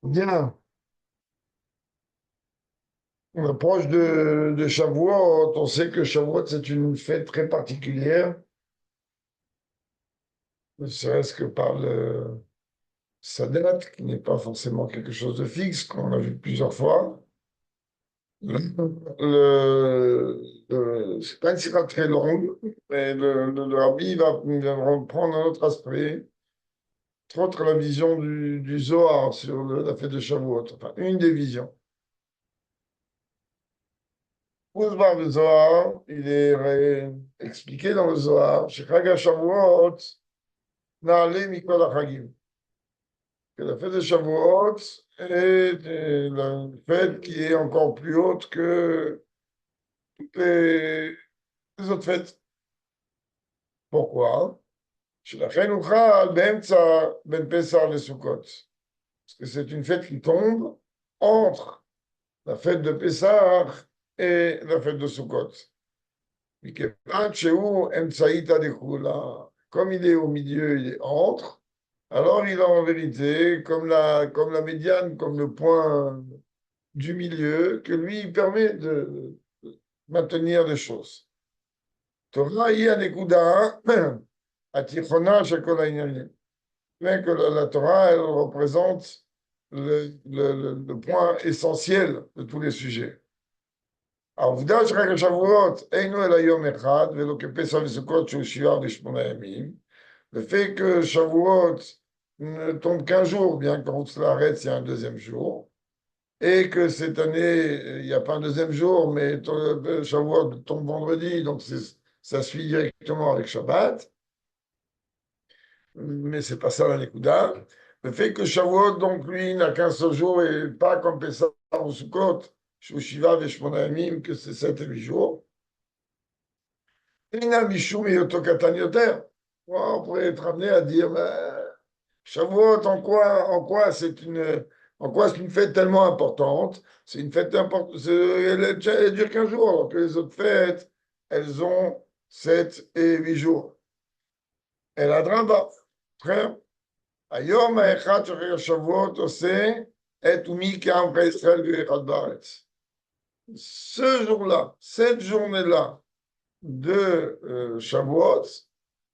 Bien, on approche de Shavuot. On sait que Shavuot, c'est une fête très particulière, ne serait-ce que par sa date, qui n'est pas forcément quelque chose de fixe, qu'on a vu plusieurs fois. C'est pas une sira très longue, mais le rabbi va reprendre un autre aspect, entre autres la vision du Zohar sur la fête de Shavuot, enfin une des visions. Ouzbar le Zohar, il est expliqué dans le Zohar, chez Chag HaShavuot, Naale Mikol HaChagim, que la fête de Shavuot est la fête qui est encore plus haute que toutes les autres fêtes. Pourquoi? שלכן הוא חל באמצע בין פסח לסוכות. Parce que c'est une fête qui tombe entre la fête de Pessah et la fête de Sukkot. מכיוון שהוא אמצעית הדכולה, comme il est au milieu, il est entre, alors il a en vérité comme la médiane, comme le point du milieu, que lui il permet de maintenir les choses. Torah היא הנקודה התיכונה של כל העניינים. Mais que la Torah, elle représente le point essentiel de tous les sujets. העובדה שחג השבועות אינו אלא יום אחד, ולא כפסח וסוכות שהוא 7 ו8 ימים, le fait que Shavuot ne tombe qu'un jour, bien qu'en cela arrête, il y a un deuxième jour, et que cette année, il n'y a pas un deuxième jour, mais Shavuot tombe vendredi, donc ça suit directement avec Shabbat, mais c'est pas ça la Nekuda. Le fait que Shavuot, donc lui, n'a qu'un seul jour et pas comme Pessah ou Sukkot, Shiva Veshmona Yamim, que c'est 7 et 8 jours. Ina Mishum Yoto Katan Yoter. On pourrait être amené à dire, Shavuot, en quoi c'est une fête tellement importante? C'est une fête importante, elle dure qu'un jour, alors que les autres fêtes, elles ont 7 et 8 jours. Elle a dramba. Frère, היום האחד של חג השבועות עושה את ומי כעמך ישראל ואחד בארץ. Ce jour-là, cette journée-là de Shavuot,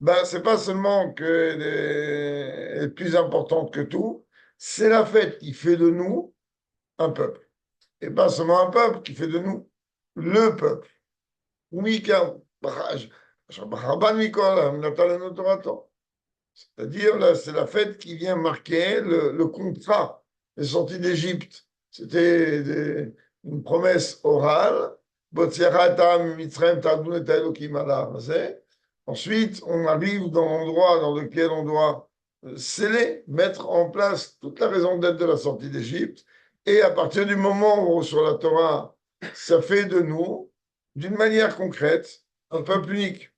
ben, c'est pas seulement qu'elle est plus importante que tout, c'est la fête qui fait de nous un peuple. Et pas seulement un peuple, qui fait de nous le peuple. ומכאן, Rabban Mikol, Natan לנו תורתו. C'est-à-dire, là, c'est la fête qui vient marquer le contrat des sorties d'Égypte. C'était une promesse orale. Ensuite, on arrive dans l'endroit dans lequel on doit sceller, mettre en place toute la raison d'être de la sortie d'Égypte. Et à partir du moment où sur la Torah, ça fait de nous, d'une manière concrète, un peuple unique.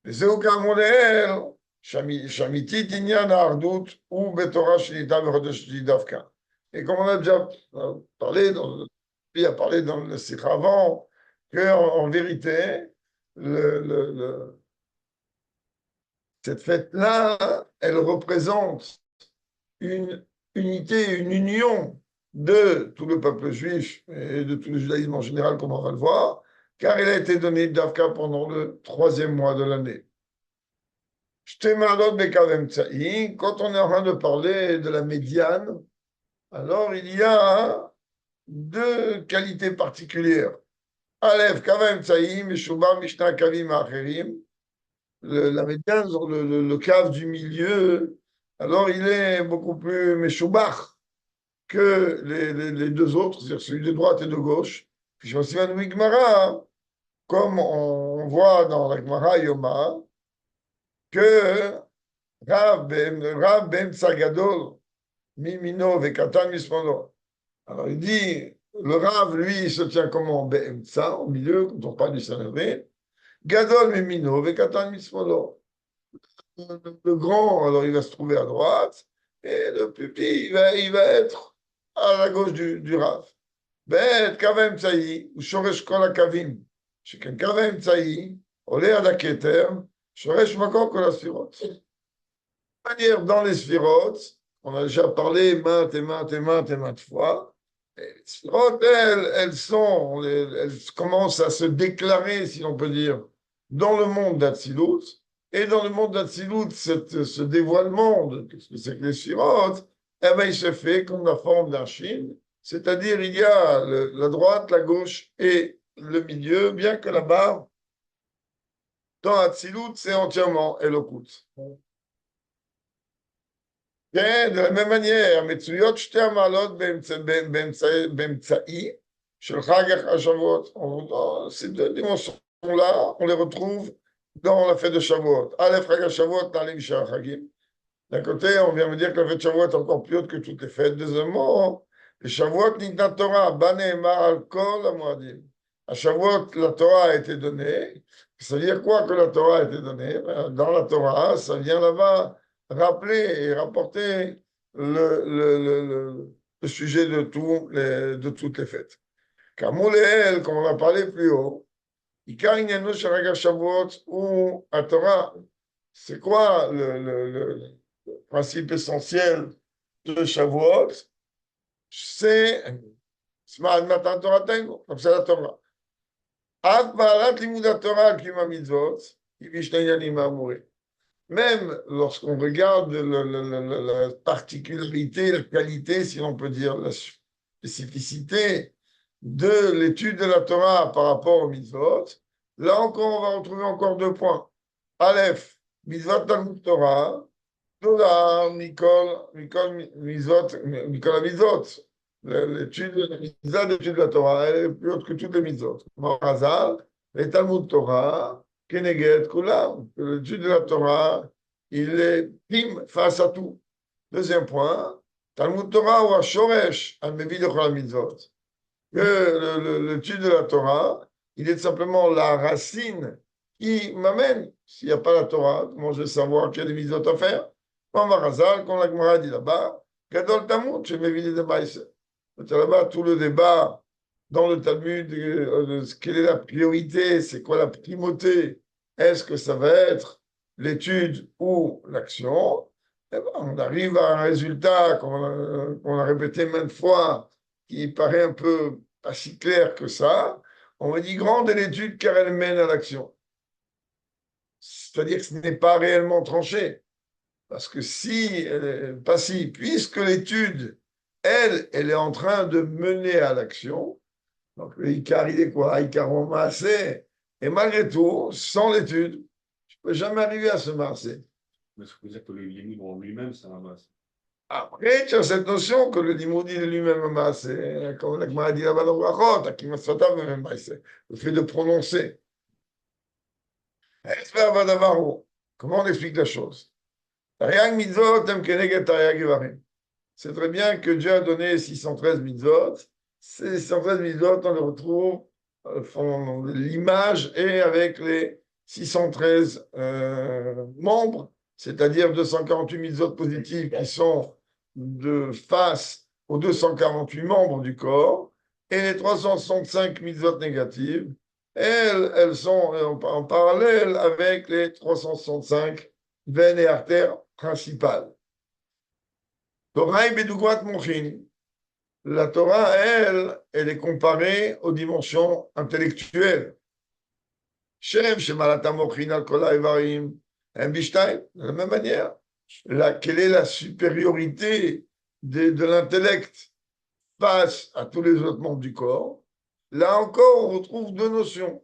Et aucun modèle. Shamitit Inyan Ardut ou Betorah Shinita Vechodesh Davka. Et comme on a déjà parlé, puis a parlé dans le Sikh avant, qu'en vérité, cette fête-là, elle représente une unité, une union de tout le peuple juif et de tout le judaïsme en général, comme on va le voir, car elle a été donnée d'Avka pendant le 3e mois de l'année. Quand on est en train de parler de la médiane, alors il y a deux qualités particulières. Aleph, Kavem Tsaïm, Meshubar, Mishnah, Kavim, Acherim. La médiane, le cave du milieu, alors il est beaucoup plus Meshubar que les deux autres, c'est-à-dire celui de droite et de gauche. Puis je me souviens de Gemara, comme on voit dans la Gemara Yoma, que Rav Ben Sagadol, Mimino Vekatan Mismono. Alors il dit, le Rav, lui, il se tient comment? Be'emtsa, au milieu, quand on parle du Sanhedrin. Gadol Mimino Vekatan Mismono. Le grand, alors il va se trouver à droite, et le plus petit, il va être à la gauche du Rav. Bet Kavem Tsaï, ou Shoresh Kol HaKavim. שכן קו האמצעי עולה עד הכתר, שורש מקור כל הספירות. manière, dans les sphirotes, on a déjà parlé maintes fois, les sphirotes, elles commencent à se déclarer, si l'on peut dire, dans le monde d'Atsilut. Et dans le monde d'Atsilut, ce dévoilement de ce que c'est que les sphirotes, eh ben, il se fait comme la forme d'un chine, c'est-à-dire il y a la droite, la gauche et le milieu, bien que là-bas, dans Atsilut, c'est entièrement Elokut. כן, de la même manière, מצויות שתי המעלות באמצעי של חג השבועות. Ces deux dimensions-là, on les retrouve dans la fête de Shavuot. Aleph, Chag HaShavuot, Na'alim Shar Chagim. D'un côté, on vient me dire que la fête de Shavuot est encore plus haute que toutes les fêtes. Deuxièmement, le Shavuot Nitna Torah, Bane'emar al Kol HaMoadim. À Shavuot, la Torah a été donnée. Ça veut dire quoi que la Torah a été donnée? Dans la Torah, ça vient là-bas rappeler et rapporter le sujet de toutes les fêtes. Car Mouleel, comme on a parlé plus haut, Ikar Inyanu Sharaga Shavuot ou à Torah, c'est quoi le principe essentiel de Shavuot? C'est Matan Torah Tainu, comme c'est la Torah. Ad Baalat Limud Torah Kima Mitzvot, Ibishnayanim Amouré. Même lorsqu'on regarde la particularité, la qualité, si l'on peut dire, la spécificité de l'étude de la Torah par rapport au mitzvot, là encore, on va retrouver encore deux points. Aleph, mitzvot Talmud Torah, Torah, Mikol, mitzvot, Mikol mitzvot. L'étude de la Torah, elle est plus haute que toutes les mitzvot. Morazal, les Talmud Torah, Keneged Kulam, l'étude de la Torah, il est prime face à tout. Deuxième point, Talmud Torah ou Shoresh, Al-Mevi de Chol Mitzvot. Que l'étude de la Torah, il est simplement la racine qui m'amène. S'il n'y a pas la Torah, comment je vais savoir qu'il y a des mitzvot à faire? Comme Marazal, comme la Gemara dit là-bas, Gadol Talmud, je m'évite de Maïs. Là-bas, tout le débat dans le Talmud, quelle est la priorité, c'est quoi la primauté, est-ce que ça va être l'étude ou l'action? Eh ben, on arrive à un résultat qu'on a répété maintes fois, qui paraît un peu pas si clair que ça. On me dit grande est l'étude car elle mène à l'action. C'est-à-dire que ce n'est pas réellement tranché. Parce que pas si, puisque l'étude, elle est en train de mener à l'action, donc, le Icar, il est quoi? Icar en massé. Et malgré tout, sans l'étude, je ne peux jamais arriver à se masser. Mais ça veut dire que le limoud en lui-même, c'est un masse. Après, tu as cette notion que le limoud est lui-même un massé. Comme la Gemara dit là-bas dans Brachot, le fait de prononcer. Comment on explique la chose? C'est très bien que Dieu a donné 613 mitzvot. Ces 613 mitzvot, on les retrouve, l'image est avec les 613 membres, c'est-à-dire 248 mitzvot positifs qui sont de face aux 248 membres du corps, et les 365 mitzvot négatives, elles sont en parallèle avec les 365 veines et artères principales. Torah et Bedugmat Mochin. La Torah, elle est comparée aux dimensions intellectuelles. Shem, Shemalata Mochin, Al-Kola, Evarim, Bishtaim, de la même manière. Quelle est la supériorité de l'intellect face à tous les autres membres du corps? Là encore, on retrouve deux notions.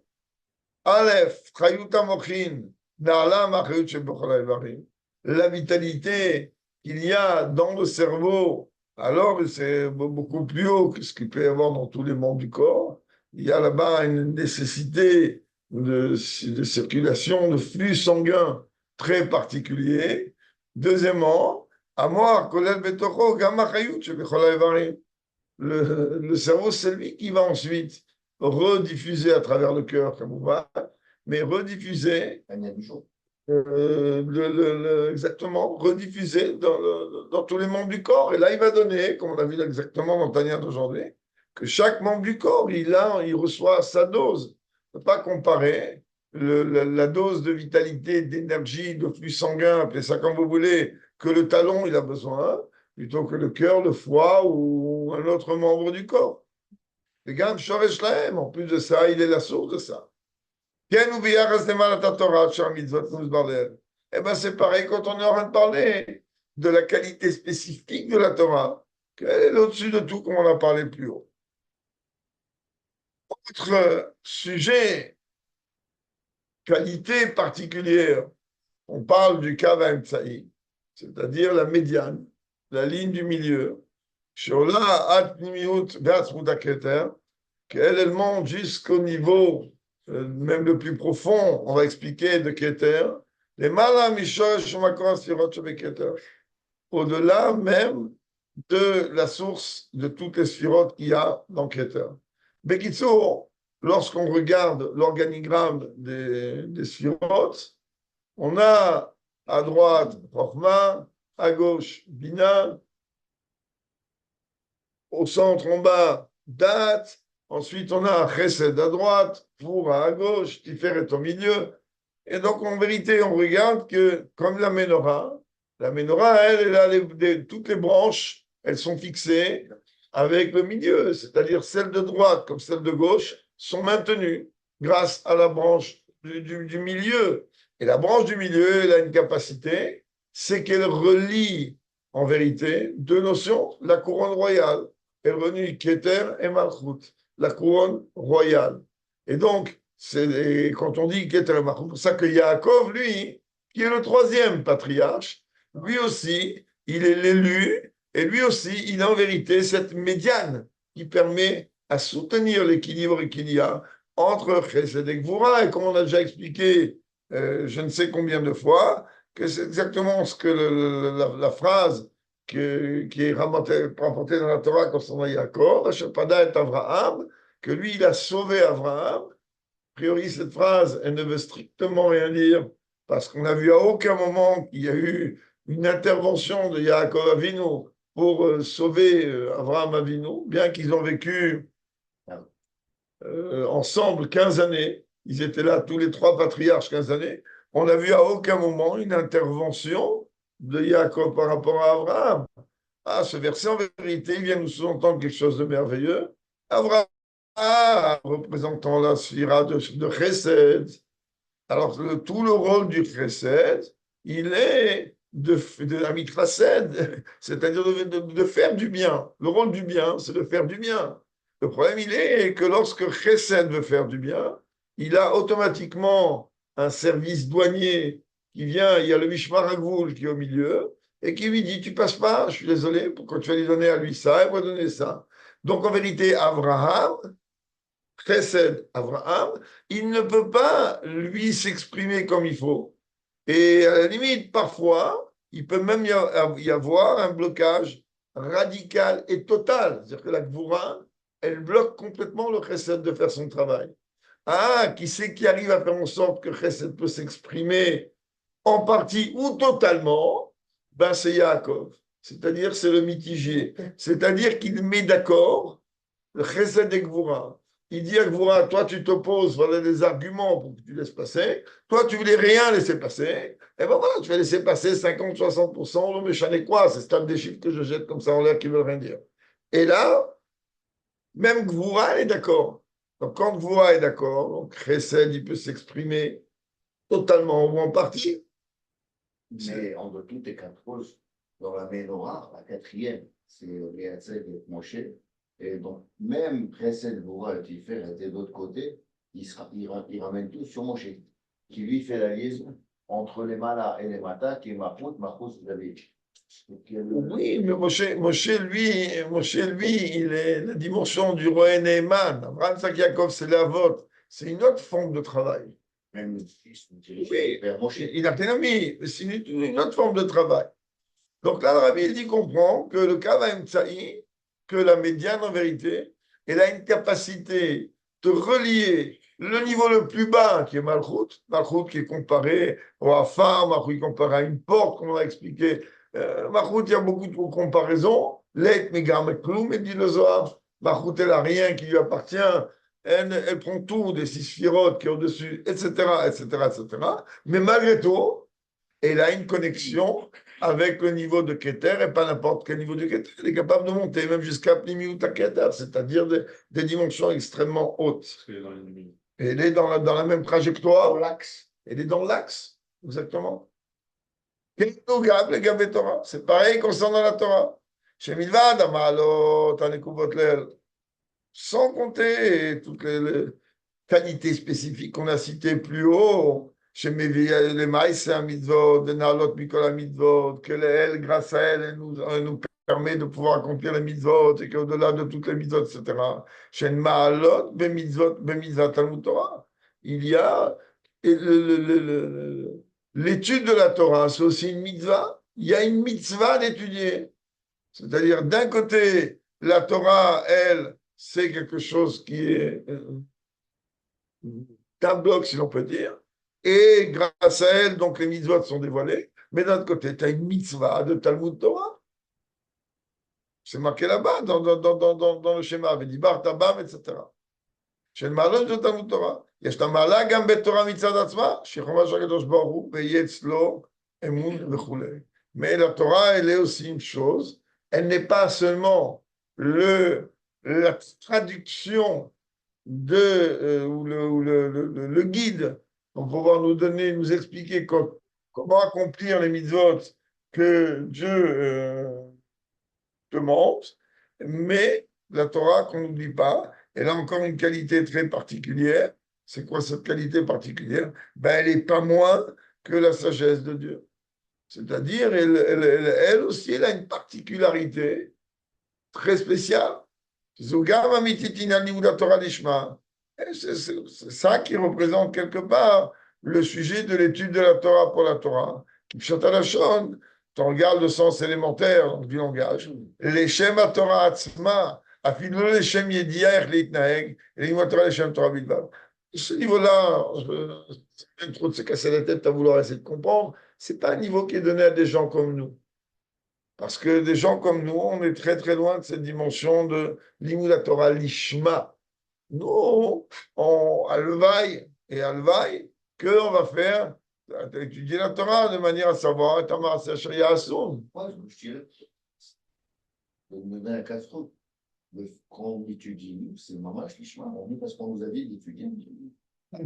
Aleph, Chayuta Mochin, Na'ala Machayut Shebochala Evarim. La vitalité qu'il y a dans le cerveau, alors c'est beaucoup plus haut que ce qu'il peut y avoir dans tous les membres du corps. Il y a là-bas une nécessité de circulation, de flux sanguin très particulier. Deuxièmement, Amor, Kolel Betocho, Gamma Chayut, Shebochala Evarim. Le cerveau, c'est lui qui va ensuite rediffuser à travers le cœur, comme on va, mais rediffuser exactement, rediffusé dans tous les membres du corps. Et là, il va donner, comme on l'a vu exactement dans Tania d'aujourd'hui, que chaque membre du corps, il reçoit sa dose. On ne peut pas comparer la dose de vitalité, d'énergie, de flux sanguin, appelez ça comme vous voulez, que le talon, il a besoin, plutôt que le cœur, le foie ou un autre membre du corps. Et Gam Shoresh Lahem, en plus de ça, il est la source de ça. Ken ou Biyaras Nemal Torah, Shar Mitzvot Muzbaler. Eh bien, c'est pareil quand on est en train de parler de la qualité spécifique de la Torah, qu'elle est au-dessus de tout, comme on a parlé plus haut. Autre sujet, qualité particulière, on parle du Kava Emtsaï, c'est-à-dire la médiane, la ligne du milieu, Shola At Nimiut Ve'atzmut HaKeter, qu'elle monte jusqu'au niveau, même le plus profond, on va expliquer, de Keter, les Malam Mishosh Shumakor Sirot Keter, au-delà même de la source de toutes les sphirotes qu'il y a dans Keter. Bekitsour, lorsqu'on regarde l'organigramme des sphirotes, on a à droite Chochma, à gauche Bina, au centre en bas Dat, ensuite on a Chesed à droite, pour à gauche, Tiferet au milieu. Et donc en vérité, on regarde que comme la menorah, elle a toutes les branches, elles sont fixées avec le milieu, c'est-à-dire celles de droite comme celles de gauche sont maintenues grâce à la branche du milieu. Et la branche du milieu, elle a une capacité, c'est qu'elle relie en vérité deux notions, la couronne royale. Elle relie Keter et Malchut, la couronne royale. Et donc, quand on dit Keter et Malchut, c'est pour ça que Yaakov, lui, qui est le troisième patriarche, lui aussi, il est l'élu, et lui aussi, il a en vérité cette médiane qui permet à soutenir l'équilibre qu'il y a entre Chesed et Gvura, et comme on a déjà expliqué je ne sais combien de fois, que c'est exactement ce que la phrase qui est rapportée dans la Torah concernant Yaakov, Asherpada et Avraham, que lui, il a sauvé Avraham. A priori, cette phrase, elle ne veut strictement rien dire, parce qu'on n'a vu à aucun moment qu'il y a eu une intervention de Yaakov Avinu pour sauver Avraham Avinu, bien qu'ils ont vécu ensemble 15 années. Ils étaient là, tous les trois patriarches, 15 années. On n'a vu à aucun moment une intervention de Yaakov par rapport à Abraham. Ah, ce verset, en vérité, il vient nous sous-entendre quelque chose de merveilleux. Abraham, représentant la sphira de Chesed. Alors, tout le rôle du Chesed, il est de la mitracède, c'est-à-dire de faire du bien. Le rôle du bien, c'est de faire du bien. Le problème, il est que lorsque Chesed veut faire du bien, il a automatiquement un service douanier qui vient, il y a le Mishmar Hagvul qui est au milieu, et qui lui dit, tu passes pas, je suis désolé, pourquoi tu vas lui donner à lui ça, et moi donner ça. Donc en vérité, Abraham, Chesed, Abraham, il ne peut pas, lui, s'exprimer comme il faut. Et à la limite, parfois, il peut même y avoir un blocage radical et total. C'est-à-dire que la Gvura, elle bloque complètement le Chesed de faire son travail. Ah, qui c'est qui arrive à faire en sorte que Chesed peut s'exprimer en partie ou totalement? Ben, c'est Yaakov. C'est-à-dire, c'est le mitigé. C'est-à-dire qu'il met d'accord le Chesed et Gvura. Il dit à Gvura, toi tu t'opposes, voilà des arguments pour que tu laisses passer. Toi tu voulais rien laisser passer. Et ben voilà, tu vas laisser passer 50-60%, le méchant est quoi? C'est stade des chiffres que je jette comme ça en l'air qui veulent rien dire. Et là, même Gvura, elle est d'accord. Donc quand Gvura est d'accord, donc Chesed, il peut s'exprimer totalement ou en partie. Mais en de toutes les quatre causes, dans la Ménorah, la quatrième, c'est Léatzed et Moshe. Et donc, même Chesed, Goura et Tifer étaient de l'autre côté, il ramène tout sur Moshe, qui lui fait la liaison entre les Malas et les Matas, qui est Mahmoud, vous avez dit. Oui, mais Moshe, lui, il est la dimension du roi Neyman. Abraham Yaakov, c'est la vôtre. C'est une autre forme de travail. Même le fils, oui, vers Moshe. Il a mais c'est une autre forme de travail. Donc là, le Rabbi, il dit comprend que le Kava Tsaï, que la médiane en vérité, elle a une capacité de relier le niveau le plus bas, qui est Malchut, Malchut qui est comparé au Afar, Malchut qui est comparé à une porte, comme on a expliqué. Malchut, il y a beaucoup de comparaisons. L'Eit Megar Meklum, et dit le Zohar. Malchut, elle n'a rien qui lui appartient. Elle prend tout des six sphirotes qui est au-dessus, etc., etc., etc. Mais malgré tout, et il a une connexion avec le niveau de Keter, et pas n'importe quel niveau de Keter. Il est capable de monter même jusqu'à Pnimiut Keter, c'est-à-dire des dimensions extrêmement hautes. Parce qu'il est dans les limites. Et il est dans la même trajectoire. Dans l'axe. Il est dans l'axe, exactement. C'est pareil concernant la Torah. Chez Milvad, Amalot, Anekuvot Lel, sans compter toutes les qualités spécifiques qu'on a citées plus haut, chez les Maïs, un mitzvot, de Nalot Mikola mitzvot, que elle, grâce à elle, elle nous permet de pouvoir accomplir les mitzvot, et qu'au-delà de toutes les mitzvot, etc. Chez Maalot, Bemitzvot Talmud Torah, il y a l'étude de la Torah, c'est aussi une mitzvah. Il y a une mitzvah d'étudier. C'est-à-dire, d'un côté, la Torah, elle, c'est quelque chose qui est un bloc, si l'on peut dire. Et grâce à elle, donc les mitzvot sont dévoilés. Mais d'un autre côté, tu as une mitzvah de Talmud Torah. C'est marqué là-bas, dans le schéma. Vedibar, Tabam, etc. של מעלות של תלמוד תורה. יש לה מעלה גם בתורה מצד עצמה, שחומה של הקדוש ברוך הוא, ויהיה אצלו אמון וכולי. Mais la Torah, elle est aussi une chose, elle n'est pas seulement la traduction ou le guide pour pouvoir nous donner, nous expliquer comment accomplir les mitzvot que Dieu demande, mais la Torah, qu'on n'oublie pas, elle a encore une qualité très particulière. C'est quoi cette qualité particulière? Elle n'est pas moins que la sagesse de Dieu. C'est-à-dire, elle aussi, elle a une particularité très spéciale. C'est ça qui représente quelque part le sujet de l'étude de la Torah pour la Torah. Tu regardes le sens élémentaire du langage. Les Shema Torah Atzma, afilou les Shem Yedia Ech Leitnaeg, et les Torah les Shem Torah Bidvav. Ce niveau-là, c'est même trop de se casser la tête à vouloir essayer de comprendre. C'est pas un niveau qui est donné à des gens comme nous. Parce que des gens comme nous, on est très très loin de cette dimension de l'Imoud Torah Lishma. Nous, on alvaille et alvaille qu'on va faire étudier la Torah de manière à savoir Tamar Sharia Assoum. Moi, je dirais, je vais me donner un casse-croûte. Quand on étudie, nous, c'est mamash lishma. On dit parce qu'on nous a dit d'étudier.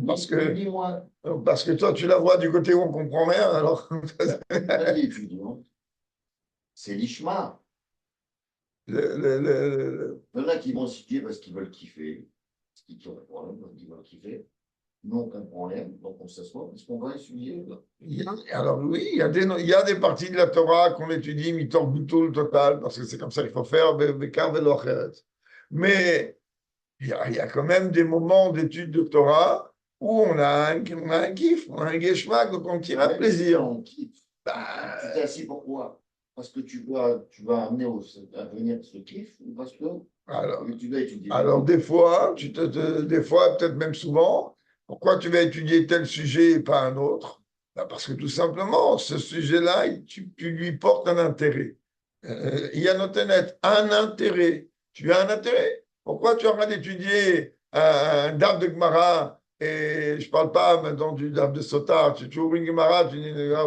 Parce que toi, tu la vois du côté où on ne comprend rien, alors. Étudiant, c'est lishma. Il y en a qui vont étudier parce qu'ils veulent kiffer. Parce qu'ils ont un problème, donc ils veulent kiffer. Nous, on comprend rien, donc on s'assoit, parce qu'on va étudier. Alors oui, il y a des parties de la Torah qu'on étudie, mitor butul total, parce que c'est comme ça qu'il faut faire, mais il y a quand même des moments d'étude de Torah où on a un kiff, on a un geschmack, donc on tire un plaisir. On kiffe. Tu t'es assis pourquoi? Parce que tu vas amener à venir ce kiff, ou parce que tu dois étudier. Alors des fois, des fois, peut-être même souvent, pourquoi tu vas étudier tel sujet et pas un autre? Parce que tout simplement, ce sujet-là, tu lui portes un intérêt. Il y a notenet, un intérêt. Tu as un intérêt. Pourquoi tu es en train d'étudier un dab de Gemara et je ne parle pas maintenant du dab de Sotar, tu ouvres une Gemara,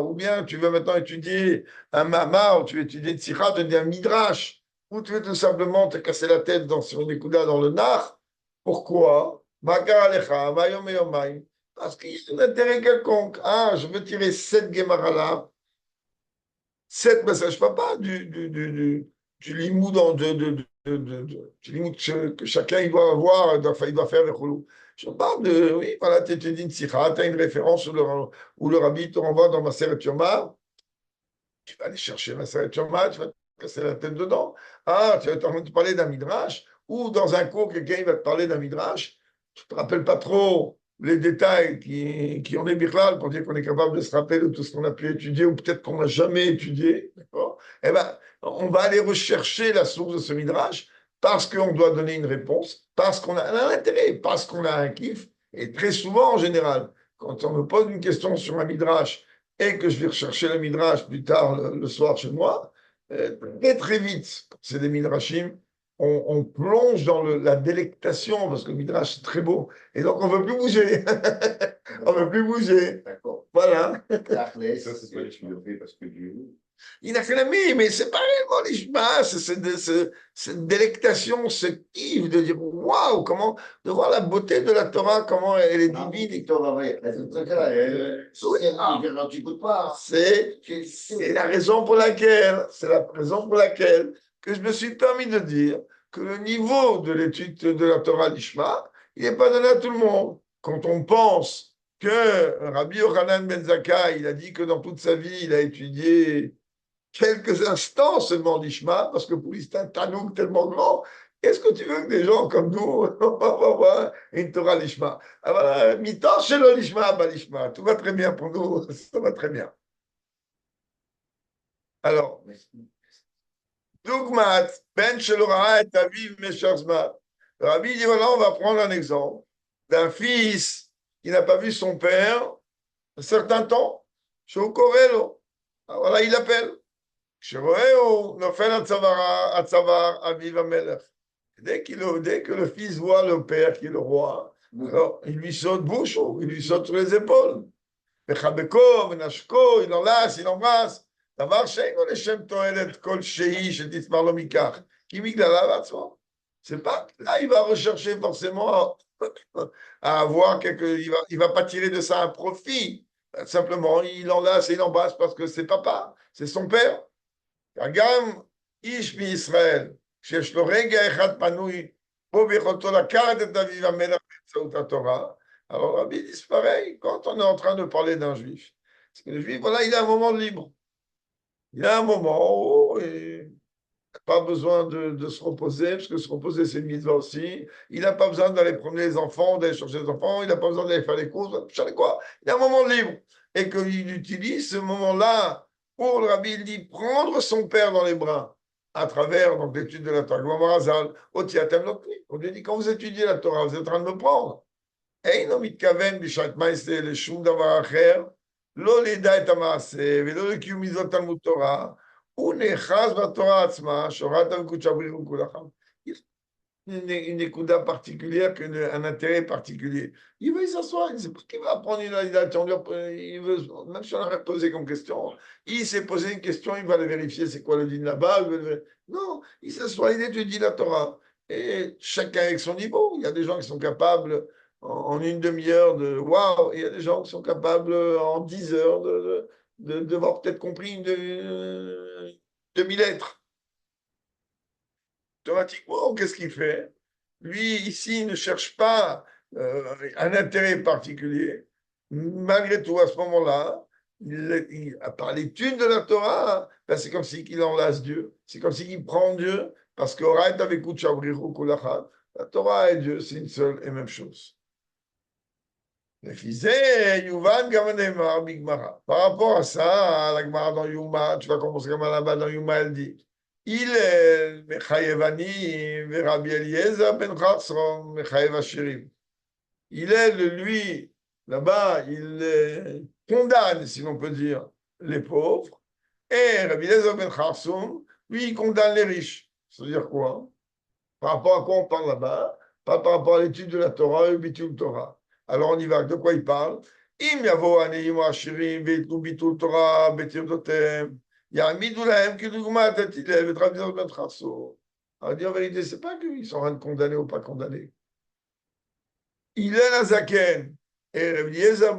ou bien tu veux maintenant étudier un Mamar, ou tu veux étudier une Sikha, tu veux un Midrash, ou tu veux tout simplement te casser la tête sur une écouda dans le Nar. Pourquoi? Parce qu'il y a un intérêt quelconque. Ah, je veux tirer cette Gemara-là, cette message, je ne parle pas du limoud du limoud que chacun il doit avoir, il doit faire le khoulou. Je parle de, oui, voilà, tu étudies une sikha, tu as une référence où le rabbi te renvoie dans Maseret Yoma, tu vas aller chercher Maseret Yoma, tu vas te casser la tête dedans. Ah, tu vas te parler d'un midrash, ou dans un cours, quelqu'un va te parler d'un midrash, tu ne te rappelles pas trop les détails qui en est birlal pour dire qu'on est capable de se rappeler de tout ce qu'on a pu étudier ou peut-être qu'on n'a jamais étudié, d'accord? Eh ben, on va aller rechercher la source de ce midrash parce qu'on doit donner une réponse, parce qu'on a un intérêt, parce qu'on a un kiff. Et très souvent, en général, quand on me pose une question sur un midrash et que je vais rechercher le midrash plus tard le soir chez moi, très très vite, c'est des midrashim on plonge dans la délectation, parce que le Midrash, c'est très beau. Et donc, on ne veut plus bouger. On ne veut plus bouger. D'accord. Voilà. Ça, c'est pas les chemins faits parce que Dieu. Il a fait la mie, mais c'est pas réellement l'ishma, c'est cette délectation, ce kiff de dire waouh, comment, de voir la beauté de la Torah, comment elle est divine. Et c'est la raison pour laquelle, que je me suis permis de dire que le niveau de l'étude de la Torah l'ishma, il n'est pas donné à tout le monde. Quand on pense que Rabbi Yochanan ben Zakkai, il a dit que dans toute sa vie, il a étudié quelques instants seulement l'Ishma, parce que pour lui, c'est un tanouk tellement grand. Est-ce que tu veux que des gens comme nous, on va voir une Torah l'Ishma? Alors, mi-temps chez le l'Ishma, bah l'Ishma, tout va très bien pour nous, ça va très bien. Alors, Dougmat, Ben Shelora et Aviv Mesharzma. Le Rabbi dit voilà, on va prendre un exemple d'un fils qui n'a pas vu son père un certain temps, chez Okorelo. Voilà, il appelle. כשרואה נופל הצוואר אביו המלך. Dès que le fils voit le père qui est le roi, alors il lui saute bouche, il lui saute sur les épaules. וחבקו ונשקו, il enlace, il embrasse. דבר שאינו לשם תועלת כלשהי שתצמח לו מכך, כי בגללה לעצמו. C'est pas là, il va rechercher forcément à avoir il va pas tirer de ça un profit. Simplement, il enlace et il embrasse parce que c'est papa, c'est son père. גם איש מישראל, שיש לו רגע אחד פנוי, פה ביכולתו לקחת את אביו המלך באמצעות התורה. Alors Rabbi dit, c'est pareil, quand on est en train de parler d'un juif, parce que le juif, voilà, il a un moment de libre. Il a un moment où il n'a pas besoin de se reposer, parce que se reposer, c'est une mitzvah aussi. Il n'a pas besoin d'aller promener les enfants, d'aller chercher les enfants, il n'a pas besoin d'aller faire les courses, je sais quoi. Il a un moment de libre. Et qu'il utilise ce moment-là pour le Rabbi, il dit prendre son père dans les bras à travers donc l'étude de la Torah. On lui dit quand vous étudiez la Torah, vous êtes en train de me prendre. אינו מתכוון בשעת מעשה לשום דבר אחר, לא לידע את המעשה ולא לקיום מצוות תלמוד תורה, הוא נאחז בתורה עצמה, שהורדת וקודשה בריך וכולכם. Une écouda particulière, un intérêt particulier. Il veut s'asseoir, il ne sait pas qu'il va apprendre une validation. Il veut, même si on a posé comme question, il s'est posé une question, il va le vérifier, c'est quoi le din là-bas. Non, il s'assoit, il étudie la Torah. Et chacun avec son niveau. Il y a des gens qui sont capables en une demi-heure de waouh, il y a des gens qui sont capables en 10 heures d'avoir peut-être compris une demi-lettre. Automatiquement, qu'est-ce qu'il fait? Lui, ici, il ne cherche pas un intérêt particulier. Malgré tout, à ce moment-là, par l'étude de la Torah, ben, c'est comme si il enlace Dieu. C'est comme s'il prend Dieu, parce que la Torah et Dieu, c'est une seule et même chose. Par rapport à ça, la Gemara dans Yuma, tu vas commencer comme là-bas dans Yuma, elle dit הלל מחייב עניים ורבי אליעזר בן חצרון מחייב עשירים. Hillel, lui, là-bas, il condamne, si l'on peut dire, les pauvres. Et Rabbi Eliezer ben Kharsoum, lui, il condamne les riches. C'est-à-dire quoi? Par rapport à quoi on parle là-bas? Pas par rapport à l'étude de la Torah et bitul Torah. Alors on y va. De quoi il parle? Im yavo aniyim ou ashirim veitlu bitul Torah betirdotem. יעמידו להם כדוגמת הלל ואת רבי יצחק בן חסור. On dit en vérité, c'est pas qu'ils sont en train de condamner ou pas condamner. Hillel Azaken et Rabbi Eliezer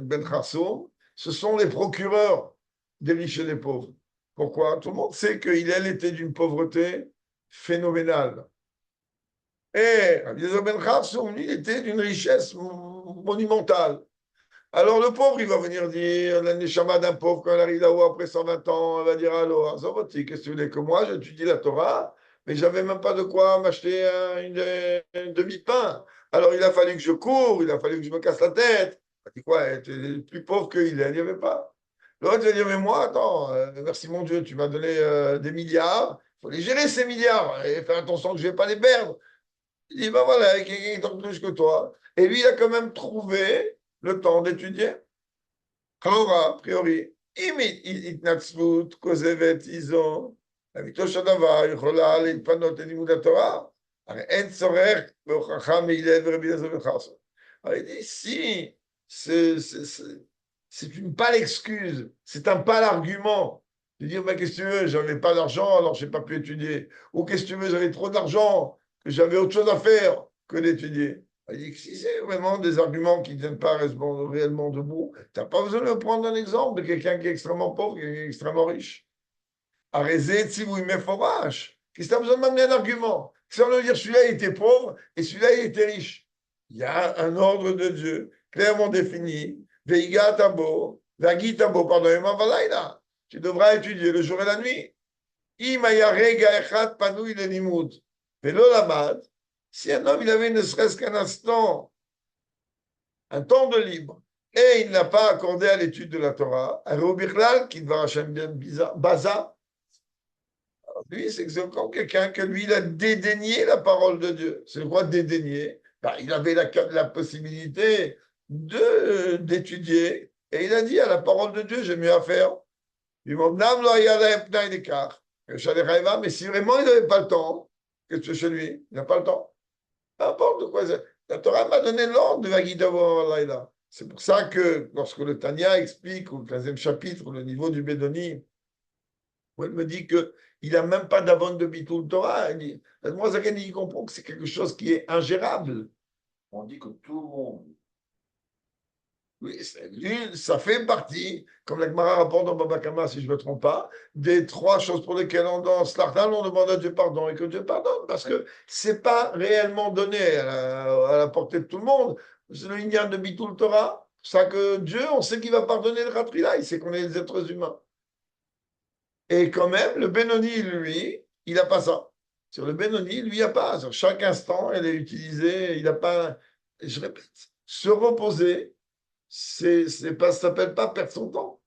ben Chassoum, ce sont les procureurs des riches et des pauvres. Pourquoi? Tout le monde sait que Hillel était d'une pauvreté phénoménale. Et Rabbi Eliezer ben Chassoum, lui, il était d'une richesse monumentale. Alors le pauvre, il va venir dire, la neshama d'un pauvre, quand elle arrive là-haut après 120 ans, elle va dire, alors, qu'est-ce que tu voulais que moi, j'étudie la Torah, mais j'avais même pas de quoi m'acheter un demi-pain. Alors il a fallu que je cours, il a fallu que je me casse la tête. Il dit quoi, tu es plus pauvre qu'il est, il n'y avait pas. L'autre va dire, mais moi, attends, merci mon Dieu, tu m'as donné des milliards, il faut les gérer ces milliards et faire attention que je ne vais pas les perdre. Il dit, ben voilà, il y a plus que toi. Et lui, il a quand même trouvé le temps d'étudier. Torah, a priori, imit itnatzvut kozevet izo. אמיתו של דבר יכולה להתפנות ללימוד התורה, הרי אין צורך בהוכחה מהלל ורבי אליעזר בן חרסון. Alors il dit, si c'est une pâle excuse, c'est un pâle argument de dire, bah, qu'est-ce que tu veux, j'avais pas d'argent, alors j'ai pas pu étudier. Ou qu'est-ce que tu veux, j'avais trop d'argent, que j'avais autre chose à faire que d'étudier. Il dit que si c'est vraiment des arguments qui ne tiennent pas réellement debout, tu n'as pas besoin de prendre un exemple de quelqu'un qui est extrêmement pauvre, qui est extrêmement riche. Arrêtez si vous aimez forage. Qu'est-ce que tu as besoin de m'amener un argument? Ça veut dire celui-là il était pauvre et celui-là il était riche. Il y a un ordre de Dieu clairement défini. Veiga tabo, vagi tabo, pardonnez-moi, valaïla. Tu devras étudier le jour et la nuit. Imaya rega echat panouï le nimud. Velo lamad. Si un homme il avait ne serait-ce qu'un instant, un temps de libre, et il n'a pas accordé à l'étude de la Torah, un Robichlal qui va Hachem bien baza. Lui, c'est comme quelqu'un que lui, il a dédaigné la parole de Dieu. C'est quoi dédaigner? Ben, il avait la possibilité d'étudier et il a dit à la parole de Dieu, j'ai mieux à faire. Mais si vraiment il n'avait pas le temps, qu'est-ce que chez lui? Il n'a pas le temps. Peu importe de quoi. La Torah m'a donné l'ordre de Vagidavo. C'est pour ça que lorsque le Tanya explique au 15e chapitre le niveau du Bédoni, où elle me dit qu'il n'a même pas d'avon de Bitul Torah, moi, il comprend que c'est quelque chose qui est ingérable. On dit que tout le monde. Oui, ça fait partie, comme la Gemara rapporte dans Baba Kama, si je ne me trompe pas, des trois choses pour lesquelles on danse l'Ardan, on demande à Dieu pardon et que Dieu pardonne, parce que ce n'est pas réellement donné à la portée de tout le monde. C'est le Inyan de Bitul Torah. C'est ça que Dieu, on sait qu'il va pardonner le Ratrila, il sait qu'on est des êtres humains. Et quand même, le Benoni, lui, il n'a pas ça. Sur le Benoni, lui, il n'a pas. Sur chaque instant, elle est utilisée, il n'a pas. Je répète, se reposer, ça s'appelle pas perdre son temps.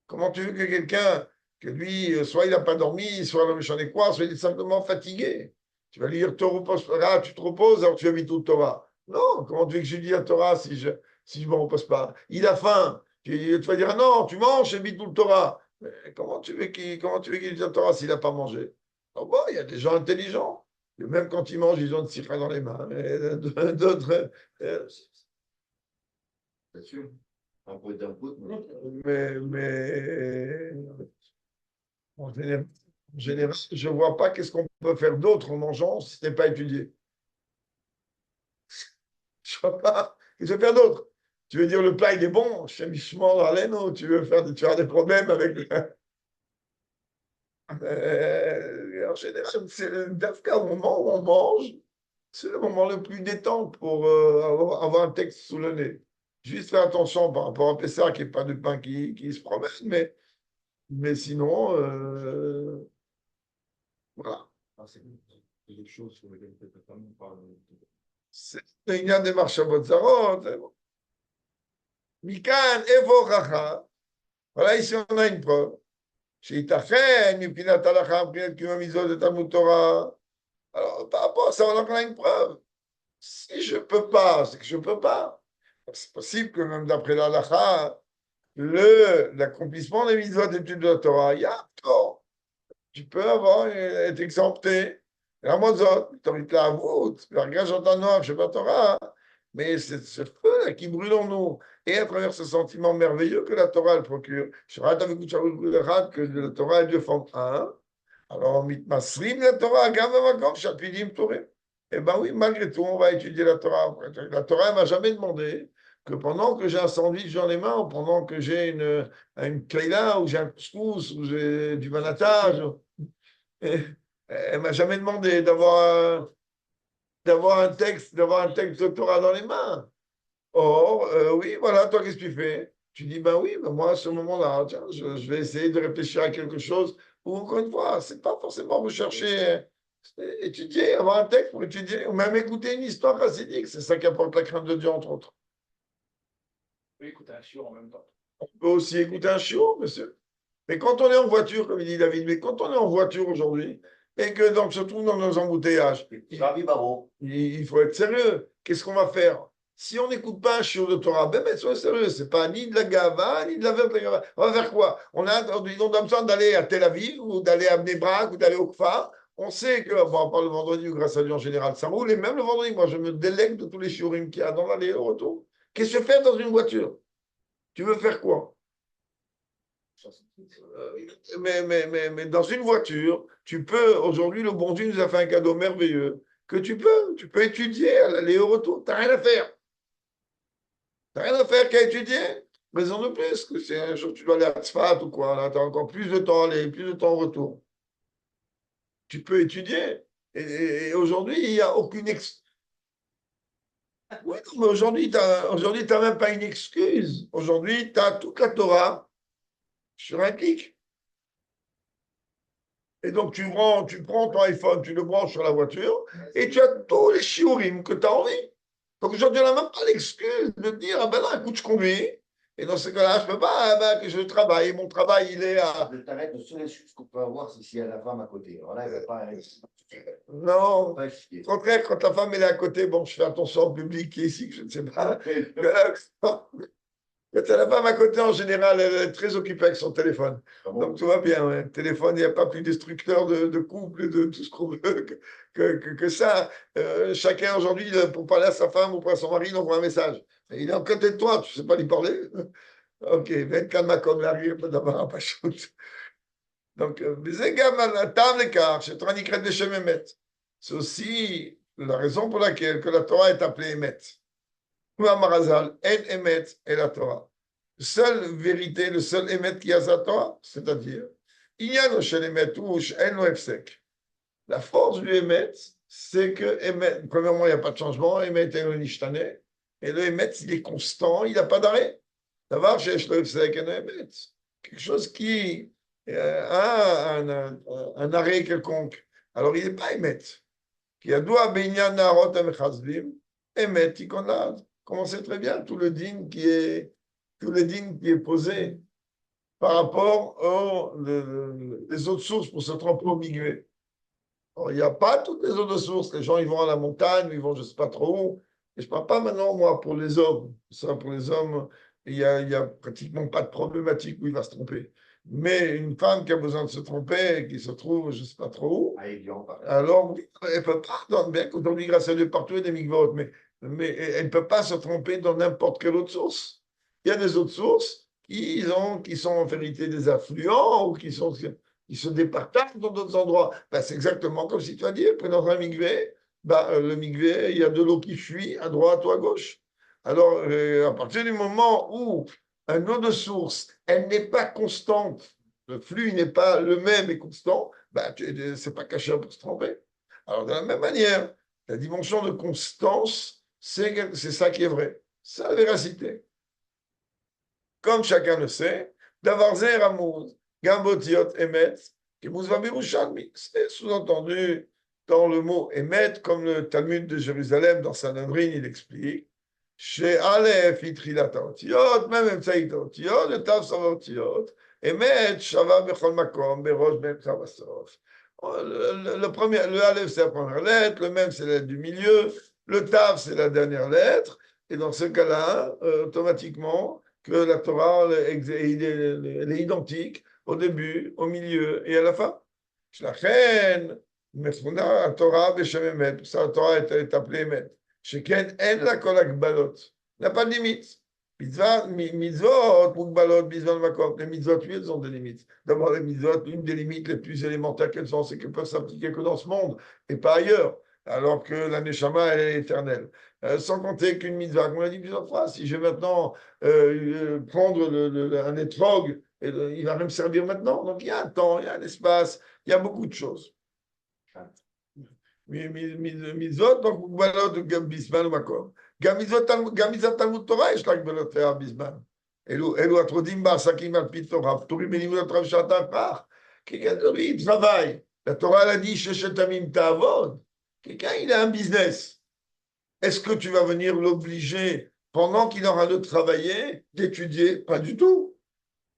Comment tu veux que quelqu'un, que lui, soit il n'a pas dormi, soit le méchant est quoi, soit il est simplement fatigué. Tu vas lui dire, te repose, ah, tu te reposes, alors tu habites tout le Torah. Non, comment tu veux que je dise la Torah si je ne me repose pas? Il a faim. Tu vas dire, ah non, tu manges, habite tout le Torah. Mais comment tu veux qu'il dise la Torah s'il n'a pas mangé? Oh, bon, il y a des gens intelligents. Et même quand ils mangent, ils ont une sikha dans les mains. D'autres. C'est sûr. Un peu d'input. Mais en général, je ne vois pas qu'est-ce qu'on peut faire d'autre en mangeant si ce n'est pas étudié. Je ne vois pas. Qu'est-ce que tu veux faire d'autre? Tu veux dire le plat il est bon, tu veux tu as des problèmes avec. En général, c'est le moment où on mange, c'est le moment le plus détente pour avoir un texte sous le nez. Juste faire attention par rapport à Pessah, qu'il n'y ait pas de pain qui se promène, mais sinon, voilà. C'est quelque chose sur lequel peut-être on parle. C'est il y a des marches à Botzarot. Mikan, Evo, Chacha. Voilà, ici on a une preuve. Sheitachen, Mipinat Alacham, Mipinat Kumamizot de Talmud Torah. Alors, par rapport à ça, on a une preuve. Si je ne peux pas, c'est que je ne peux pas. C'est possible que même d'après l'Alacha, l'accomplissement des mitzvot d'études de la Torah, il y a un tort. Tu peux être exempté. La mozot, Torit la Avot, l'Argage en noir, je ne sais pas Torah, mais c'est ce feu-là qui brûle en nous. Et à travers ce sentiment merveilleux que la Torah elle procure, je rate avec que la Torah et Dieu font un. Alors, mitmasrim la Torah, gavavakom, chapidim tourim. Eh bien oui, malgré tout, on va étudier la Torah. La Torah ne m'a jamais demandé que pendant que j'ai un sandwich dans les mains, ou pendant que j'ai une kaila, ou j'ai un couscous, ou j'ai du manatage, elle ne m'a jamais demandé d'avoir un texte de Torah dans les mains. Or, oui, voilà, toi, qu'est-ce que tu fais? Tu dis, ben oui, ben moi, à ce moment-là, tiens, je vais essayer de réfléchir à quelque chose. Ou encore une fois, c'est pas forcément rechercher, étudier, avoir un texte pour étudier, ou même écouter une histoire chassidique. C'est ça qui apporte la crainte de Dieu, entre autres. On peut écouter un chiot en même temps. On peut aussi écouter un chiot, monsieur. Mais quand on est en voiture, comme il dit David, mais quand on est en voiture aujourd'hui, et que donc se trouve dans nos embouteillages, il faut être sérieux. Qu'est-ce qu'on va faire? Si on n'écoute pas un shiur de Torah, ben, mais soyez sérieux, c'est pas ni de la gava, ni de la verte de la gava. On va faire quoi? On a besoin d'aller à Tel Aviv, ou d'aller à Bnei Brak, ou d'aller au Kfar. On sait que, bon, on parle le vendredi, ou grâce à Dieu en général, ça roule, et même le vendredi, moi, je me délègue de tous les shiurim qu'il y a dans l'aller et au retour. Qu'est-ce que je fais dans une voiture? Tu veux faire quoi? Mais dans une voiture, tu peux, aujourd'hui, le bon Dieu nous a fait un cadeau merveilleux, que tu peux étudier à l'aller et au retour. Tu n'as rien à faire. Tu n'as rien à faire qu'à étudier. Raison de plus, que c'est un jour tu dois aller à Tzfat ou quoi, là, tu as encore plus de temps à aller, plus de temps au retour. Tu peux étudier. Et aujourd'hui, il n'y a aucune excuse. Oui, mais aujourd'hui, tu n'as même pas une excuse. Aujourd'hui, tu as toute la Torah sur un clic. Et donc, tu prends ton iPhone, tu le branches sur la voiture et tu as tous les shiurim que tu as envie. Donc, aujourd'hui, on n'a même pas l'excuse de dire, ah ben non, écoute, je conduis. Et dans ce cas-là, je ne peux pas, ah ben, que je travaille. Mon travail, il est à. Je t'arrête, le seul excuse qu'on peut avoir, c'est s'il y a la femme à côté. Alors là, il ne va pas. Non. Pas Au contraire, quand la femme elle est à côté, bon, je fais attention au public qui est ici, que je ne sais pas. Quand la femme à côté, en général, elle est très occupée avec son téléphone. Donc tout va bien. Ouais. Le téléphone, il n'y a pas plus destructeur de couple et de tout ce qu'on veut que ça. Chacun aujourd'hui, pour parler à sa femme ou à son mari, il envoie un message. Et il est à côté de toi, tu ne sais pas lui parler. Ok, ben calme comme la rire, d'abord pas chaud. Donc, c'est aussi la raison pour laquelle que la Torah est appelée Emet. Marazal, En Emet et la Torah. Seule vérité, le seul Emet qui a sa Torah, c'est-à-dire, il y a no shel Emet ou en no efsek. La force du Emet, c'est que Emet, premièrement, il n'y a pas de changement, Emet est un nishtane, et le Emet, il est constant, il n'a pas d'arrêt. D'avoir chez no efsek et no Emet. Quelque chose qui a un arrêt quelconque. Alors, il n'est pas Emet. Qui a doua beinyan narot amechazvim, Emet ikonad. Commencez très bien tout le din qui est posé par rapport les autres sources pour se tremper au migué. Il n'y a pas toutes les autres sources. Les gens, ils vont à la montagne, ils vont je ne sais pas trop où. Et je ne parle pas maintenant, moi, pour les hommes. Ça, pour les hommes, il y a pratiquement pas de problématique où il va se tromper. Mais une femme qui a besoin de se tromper, qui se trouve, je ne sais pas trop où, alors oui, elle ne peut pas, bien qu'aujourd'hui, grâce à Dieu, partout, il y a des migvotes, mais elle ne peut pas se tromper dans n'importe quelle autre source. Il y a des autres sources qui sont en vérité des affluents ou qui se départagent dans d'autres endroits. Ben, c'est exactement comme si tu as dit, dans un migvé, ben, le migvé, il y a de l'eau qui fuit à droite ou à gauche. Alors, à partir du moment où un eau de source, elle n'est pas constante, le flux n'est pas le même et constant, ben, c'est pas caché pour se tromper. Alors, de la même manière, la dimension de constance, c'est ça qui est vrai. C'est la véracité. Comme chacun le sait, d'avoir zer amouz, gambotiot emet, qui va birushalmi. C'est sous-entendu dans le mot emet, comme le Talmud de Jérusalem, dans Sanhedrin, il explique. Chez Aleph, Itrilat Aotiot, même Emsaït Aotiot, le Tav Savaotiot, Emet, Shava Bechol Makom, Berosh Ben Chavasof. Le premier, le Aleph, c'est la première lettre, le même, c'est la lettre du milieu, le Tav, c'est la dernière lettre, et dans ce cas-là, automatiquement, que la Torah, elle est identique au début, au milieu et à la fin. La reine, la Torah, Beshem ça, la Torah est appelée Emet. Sheken en la kolak balot. Il n'y a pas de limite. Mitzvot, mukbalot, mitzvot makom. Les mitzvot, oui, elles ont des limites. D'abord, les mitzvot, une des limites les plus élémentaires qu'elles ont, c'est qu'elles peuvent s'appliquer que dans ce monde et pas ailleurs. Alors que la Neshama, elle est éternelle. Sans compter qu'une mitzvah, comme on l'a dit plusieurs fois, si je vais maintenant prendre un étrog, il va même servir maintenant. Donc il y a un temps, il y a un espace, il y a beaucoup de choses. Mitzvot, donc מוגבלות גם בזמן ומקום. גם מצוות תלמוד תורה יש לה הגבלותיה בזמן. אלו הטרודים בעסקים על פי תורה, פטורים מלימוד התורה בשעת ההכרח. כי il travaille. La Torah, elle a dit, ששת ימים תעבוד. Quelqu'un, il a un business. Est-ce que tu vas venir l'obliger, pendant qu'il aura de travailler, d'étudier? Pas du tout.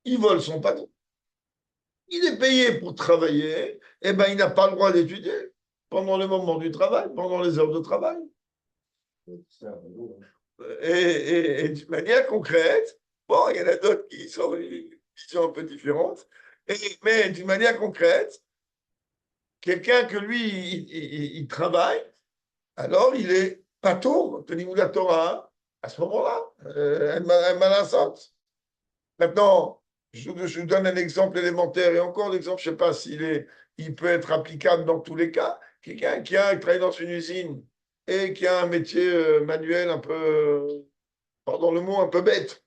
Il vole son patron. Il est payé pour travailler, et ben il n'a pas le droit d'étudier pendant le moment du travail, pendant les heures de travail. Et d'une manière concrète, bon, il y en a d'autres qui sont une vision un peu différente, mais d'une manière concrète, quelqu'un que lui, il travaille, alors il est pas tôt, tenez-vous la Torah, à ce moment-là, un malassante. Maintenant, je vous donne un exemple élémentaire et encore l'exemple, je ne sais pas il peut être applicable dans tous les cas. Quelqu'un qui travaille dans une usine et qui a un métier manuel un peu, pardon le mot, un peu bête,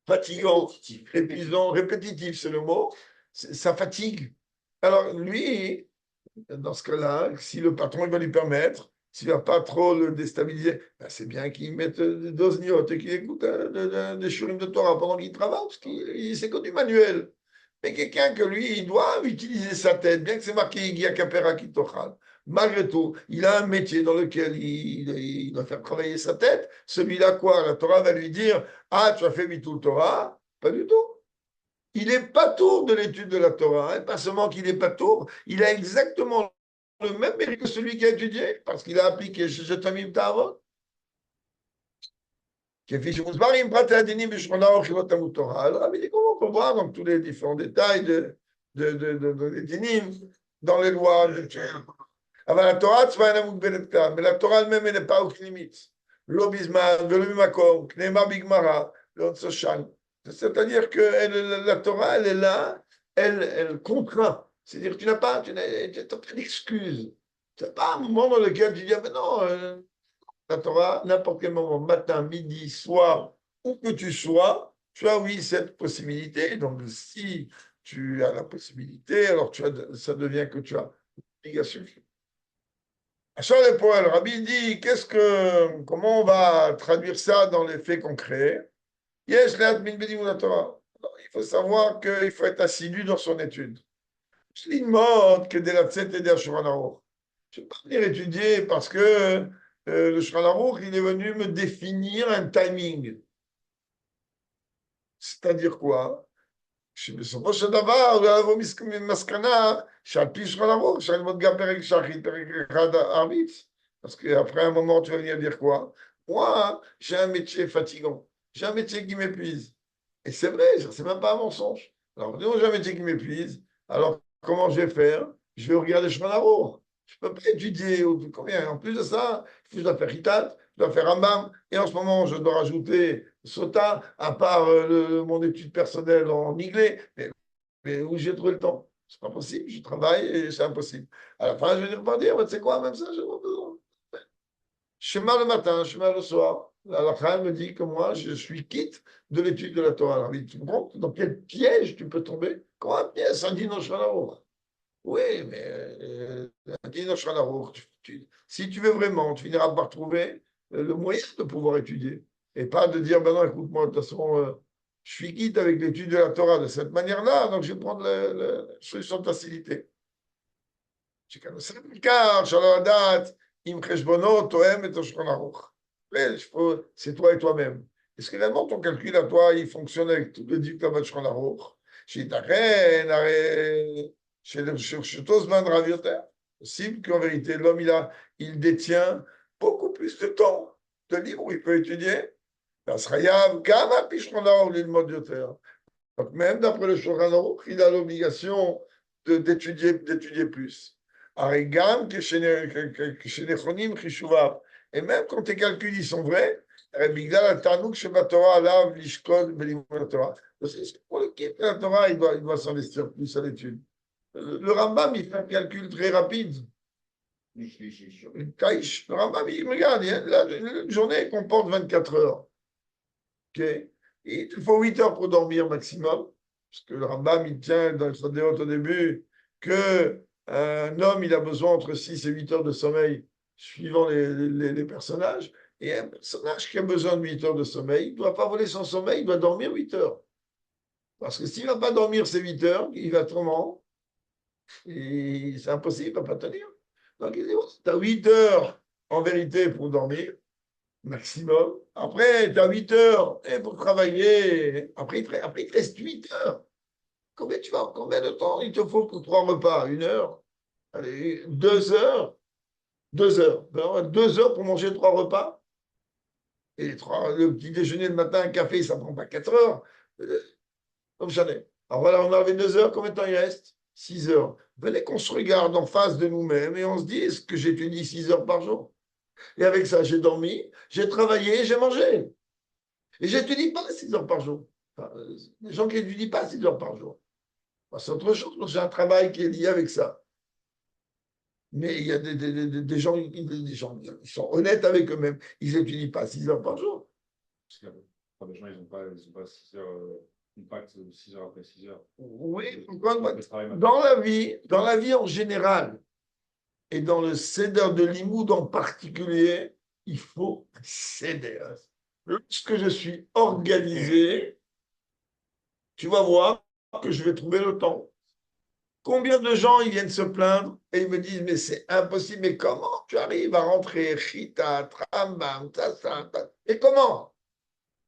fatigant, épuisant, répétitif, c'est le mot, ça fatigue. Alors lui, dans ce cas-là, si le patron il va lui permettre, s'il ne va pas trop le déstabiliser, ben c'est bien qu'il mette des dosniotes et qu'il écoute des shurim de Torah pendant qu'il travaille, parce qu'il c'est que du manuel. Mais quelqu'un que lui, il doit utiliser sa tête, bien que c'est marqué Igia Kapera Kitochal. Malgré tout, il a un métier dans lequel il doit faire travailler sa tête. Celui-là, quoi? La Torah va lui dire, ah, tu as fait Bitul Torah? Pas du tout. Il est pas tour de l'étude de la Torah, hein. Pas seulement qu'il est pas tour, il a exactement le même mérite que celui qui a étudié, parce qu'il a appliqué chez Tamim Ta'avot. Alors, il dit comment on peut voir dans tous les différents détails des dinim, dans les lois. Aber la Torah, mais la Torah elle-même, elle n'est pas aucune limite. Lo bizman, velo bimakom, knema bigmara, lo tzoshan. C'est-à-dire que la Torah, elle est là, elle contraint. C'est-à-dire que tu n'as pas d'excuse. Tu n'as pas un moment dans lequel tu dis, ah, mais non, la Torah, n'importe quel moment, matin, midi, soir, où que tu as, oui, cette possibilité. Donc, si tu as la possibilité, alors ça devient que tu as l'obligation. Achar les poèles, Rabbi dit, comment on va traduire ça dans les faits concrets? Yes, la Torah. Il faut savoir qu'il faut être assidu dans son étude. Je lis une mode que de la Tzet et de la Shulchan Aruch. Je ne vais pas venir étudier parce que le Shulchan Aruch, il est venu me définir un timing. C'est-à-dire quoi? שבסופו של דבר הוא יבוא מסקנה שעל פי שולחן ערוך אפשר ללמוד גם פרק שחרית, פרק אחד ערבית. Parce qu'après un moment, tu vas venir dire quoi? Moi, j'ai un métier fatigant. J'ai un métier qui m'épuise. Et c'est vrai, c'est même pas un mensonge. Alors, disons, j'ai un métier qui m'épuise. Alors, comment je vais faire? Je vais regarder chemin d'arbre. Je ne peux pas étudier combien. En plus de ça, je dois faire Hitat, je dois faire Rambam. Et en ce moment, je dois rajouter Sota, à part mon étude personnelle en anglais. Mais où j'ai trouvé le temps? C'est pas possible. Je travaille et c'est impossible. À la fin, je vais dire, tu sais quoi, même ça, je n'ai pas besoin. Schéma le matin, schéma le soir. La halakha me dit que moi, je suis quitte de l'étude de la Torah. Alors, tu comprends dans quel piège tu peux tomber? Comment un piège, un dino shalaroch? Oui, mais un dino shalaroch, si tu veux vraiment, tu finiras par trouver le moyen de pouvoir étudier. Et pas de dire, ben non, écoute-moi, de toute façon, je suis quitte avec l'étude de la Torah de cette manière-là, donc je vais prendre la solution de facilité. car, c'est toi et toi-même. Est-ce que réellement ton calcul à toi, il fonctionne avec tout le dictat de Shulchan Aruch? Possible qu'en vérité, l'homme, il détient beaucoup plus de temps de libre où il peut étudier. Donc, même d'après le Shulchan Aruch, il a l'obligation d'étudier plus. Et même quand tes calculs ils sont vrais, c'est pour l'équipe de la Torah, il doit s'investir plus à l'étude. Le Rambam, il fait un calcul très rapide. Le Rambam, il regarde, une journée comporte 24 heures. Okay. Et il faut 8 heures pour dormir maximum. Parce que le Rambam, il tient dans le Sodéot au début que un homme, il a besoin entre 6 et 8 heures de sommeil, suivant les personnages. Et un personnage qui a besoin de 8 heures de sommeil, il ne doit pas voler son sommeil, il doit dormir 8 heures. Parce que s'il ne va pas dormir ces 8 heures, il va trop. Et c'est impossible, il ne va pas tenir. Donc il dit, tu as 8 heures en vérité pour dormir, maximum. Après, tu as 8 heures pour travailler. Après, il te reste 8 heures. Combien de temps il te faut pour 3 repas? 1 heure? Allez, 2 heures? 2 heures. 2 heures pour manger 3 repas? Et le petit déjeuner le matin, un café, ça ne prend pas 4 heures. Comme jamais. Alors voilà, on a enlevé 2 heures. Combien de temps il reste? 6 heures. Venez qu'on se regarde en face de nous-mêmes et on se dit, est-ce que j'étudie 6 heures par jour? Et avec ça, j'ai dormi, j'ai travaillé, j'ai mangé. Et j'étudie pas 6 heures par jour. Enfin, les gens qui n'étudient pas 6 heures par jour. Enfin, c'est autre chose. J'ai un travail qui est lié avec ça. Mais il y a des gens, ils sont honnêtes avec eux-mêmes. Ils n'étudient pas 6 heures par jour. Parce que les gens, ils ont pas 6 heures, impact 6 heures après 6 heures. Oui, dans la vie en général, et dans le Seder de Limoud en particulier, il faut céder. Lorsque je suis organisé, tu vas voir que je vais trouver le temps. Combien de gens ils viennent se plaindre et ils me disent mais c'est impossible, mais comment tu arrives à rentrer Chita, Tram, bam, ça. Et comment?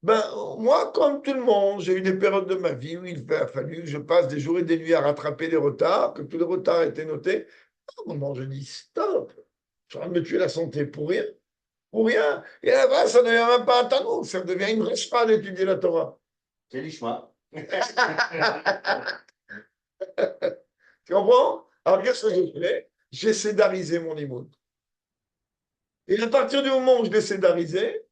Ben, moi, comme tout le monde, j'ai eu des périodes de ma vie où il a fallu que je passe des jours et des nuits à rattraper les retards, que tous les retards étaient notés. À un moment, je dis stop, je suis en train de me tuer la santé pour rien. Pour rien. Et là-bas, ça ne devient même pas un tanou, ça devient une reshpa d'étudier la Torah. C'est l'ishma. Tu comprends? Alors, qu'est-ce que j'ai fait? J'ai sédarisé mon imoun. Et à partir du moment où je l'ai sédarisé,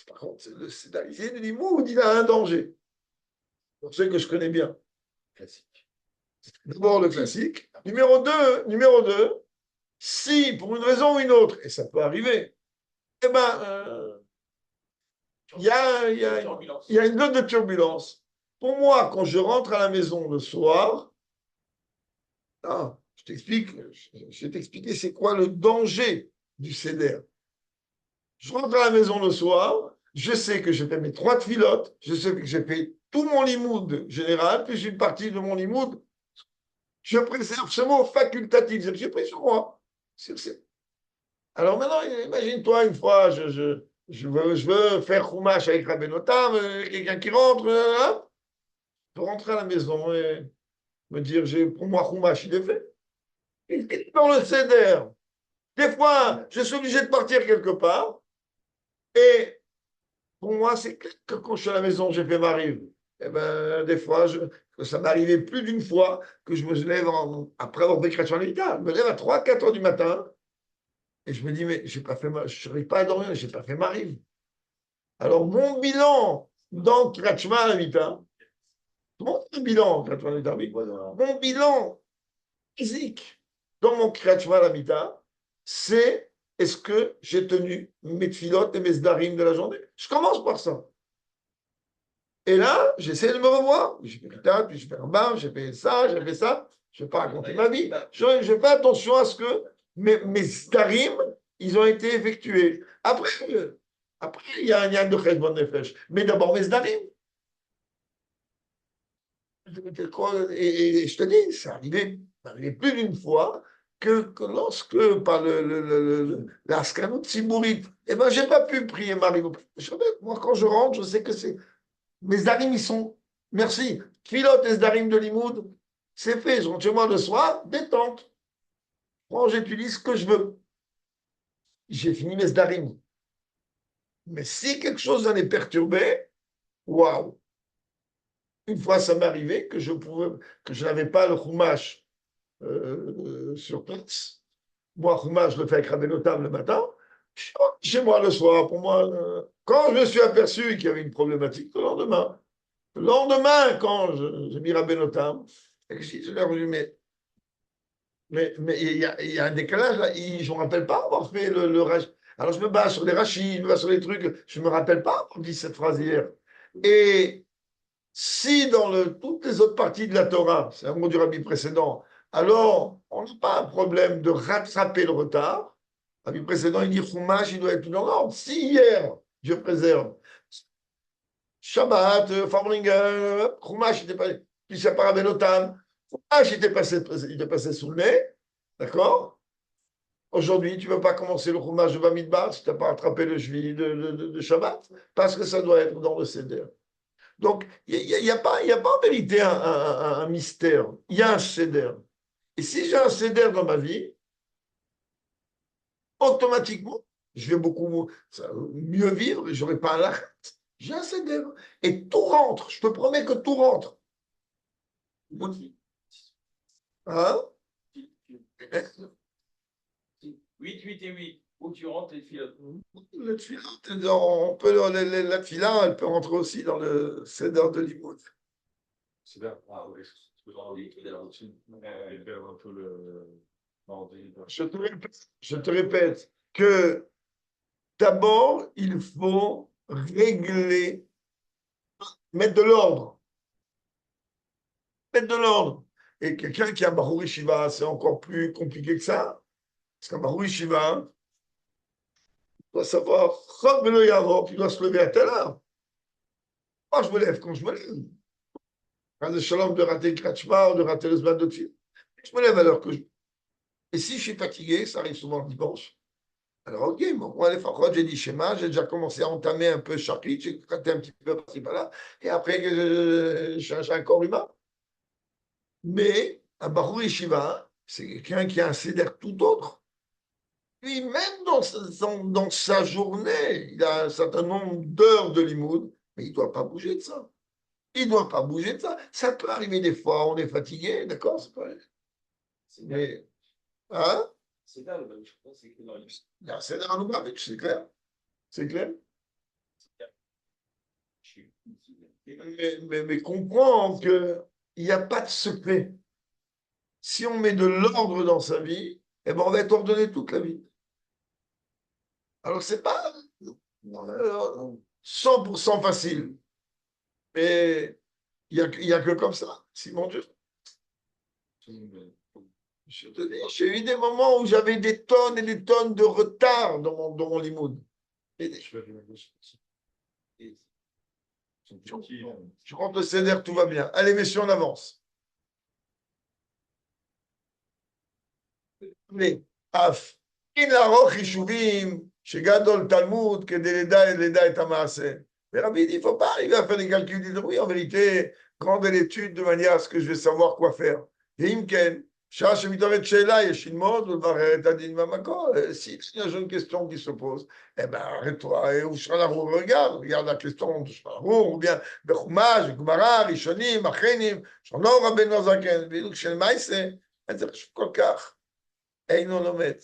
par contre, le sédarisé de l'imoun, il a un danger. Pour ceux que je connais bien. Classique. D'abord le classique. Numéro 2, si pour une raison ou une autre, et ça peut arriver, eh ben, il y a une note de turbulence. Pour moi, quand je rentre à la maison le soir, je vais t'expliquer c'est quoi le danger du CDR. Je rentre à la maison le soir, je sais que j'ai fait mes 3 filotes, je sais que j'ai fait tout mon limoud général, plus une partie de mon limoud. Je préserve ce mot facultatif, j'ai pris sur moi. Alors maintenant, imagine-toi une fois, je veux faire Chumash avec Rabbi Notam, quelqu'un qui rentre, je peux rentrer à la maison et me dire, pour moi, Chumash, il est fait. Il est dans le Seder. Des fois, je suis obligé de partir quelque part et pour moi, c'est clair que quand je suis à la maison, j'ai fait ma rive. Eh ben, des fois, ça m'est arrivé plus d'une fois que je me lève après avoir fait Krachon Lita. Je me lève à 3-4 heures du matin et je me dis, mais je n'arrive pas à dormir, je n'ai pas fait ma rive. Alors, mon bilan dans Krachma Lita, mon bilan, mon bilan physique dans mon Krachma Lita, c'est est-ce que j'ai tenu mes tfilotes et mes zdarim de la journée? Je commence par ça. Et là, j'essaie de me revoir. J'ai fait Rita, puis j'ai fait Rambam, j'ai fait ça, j'ai fait ça. Je ne vais pas raconter ma vie. Je fais attention à ce que mes starim, ils ont été effectués. Après, il y a un yan de Chesbon Nefesh. Mais d'abord, mes starim. Et je te dis, ça arrivé plus d'une fois que lorsque, par la scanoute Sibourite, eh ben, je n'ai pas pu prier Marie. Moi, quand je rentre, je sais que c'est. Mes Zdarim, ils sont. Merci. Pilote et Zdarim de Limoud, c'est fait. Je rentre chez moi le soir, détente. Moi, j'utilise ce que je veux. J'ai fini mes Zdarim. Mais si quelque chose en est perturbé, waouh! Une fois, ça m'est arrivé que je n'avais pas le chumash sur place. Moi, chumash, je le fais avec Rabbi Notam le matin. Je rentre chez moi le soir. Pour moi, quand je me suis aperçu qu'il y avait une problématique, le lendemain, quand j'ai mis Rabbi Notam, je leur ai dit, mais il y a un décalage là, je ne me rappelle pas avoir fait le rach. Alors je me base sur les rachis, je me base sur les trucs, je ne me rappelle pas avoir dit cette phrase hier. Et si dans toutes les autres parties de la Torah, c'est un mot du rabbi précédent, alors on n'a pas un problème de rattraper le retard. Le rabbi précédent, il dit Chumash, il doit être dans l'ordre. Si hier, Dieu préserve, Shabbat, Farbringer, Chumash, il était pas, puis c'est pas Rabbi Notam, Chumash, il était passé sous le nez, d'accord? Aujourd'hui, tu ne veux pas commencer le Chumash de Bamidbar si tu n'as pas rattrapé le juillet de Shabbat, parce que ça doit être dans le Seder. Donc, il n'y a pas en vérité un mystère. Il y a un Seder. Et si j'ai un Seder dans ma vie, automatiquement, je vais beaucoup mieux vivre et je n'aurai pas un lachat. J'ai un seder. Et tout rentre. Je te promets que tout rentre. Hein? 8, 8 et 8. Où tu rentres les filotes. Le tefila, on peut, la tefila, elle peut rentrer aussi dans le seder de l'imoud. C'est bien. Ah oui, c'est dans la routine. Et perdre un peu le mardi. Je te répète que d'abord, il faut régler, mettre de l'ordre. Mettre de l'ordre. Et quelqu'un qui a un Bahouri Shiva, c'est encore plus compliqué que ça. Parce qu'un Bahouri Shiva, doit savoir, il doit se lever à telle heure. Moi, je me lève quand je me lève. Pas de shalom de rater le kratchma ou de rater le zman de tfil. Je me lève à l'heure que je. Et si je suis fatigué, ça arrive souvent le dimanche. Alors, ok, bon, moi, les fachotes, j'ai dit schéma, j'ai déjà commencé à entamer un peu chapitre, j'ai raté un petit peu par-ci par-là, et après, j'ai un corps humain. Mais un Bahouri Shiva, c'est quelqu'un qui a un seder tout autre. Lui, même dans sa journée, il a un certain nombre d'heures de limoud, mais il ne doit pas bouger de ça. Il ne doit pas bouger de ça. Ça peut arriver des fois, on est fatigué, d'accord, c'est pas. Mais, hein? C'est là, je pense, c'est que dans les. Là, c'est dans Lubavitch, c'est clair. C'est clair. Mais comprends qu'il n'y a pas de secret. Si on met de l'ordre dans sa vie, eh ben on va être ordonné toute la vie. Alors, c'est pas 100% facile. Mais il y a que comme ça, si mon Dieu. Je te dis, j'ai eu des moments où j'avais des tonnes et des tonnes de retard dans mon limoud. Je rentre le CDR, tout va bien. Allez, messieurs, on avance. Allez, Af. In לערוך חישובים שגדול תלמוד כדי לדע את המעשה. Mais Rabbi dit, il ne faut pas arriver à faire des calculs. Il dit, oui, en vérité, grande l'étude de manière à ce que je vais savoir quoi faire. Et Imken, שעה שמתעוררת שאלה, יש ללמוד ולברר את הדין במקור. Si il y a une question qui se pose, eh ben, arrête-toi et Shulchan Aruch, regarde la question de Shulchan Aruch, ou bien בחומש, גמרא, ראשונים, אחיינים, שלא רבנו הזקן, ואילו של מייסה, אין זה חשוב כל כך. אינו לומד.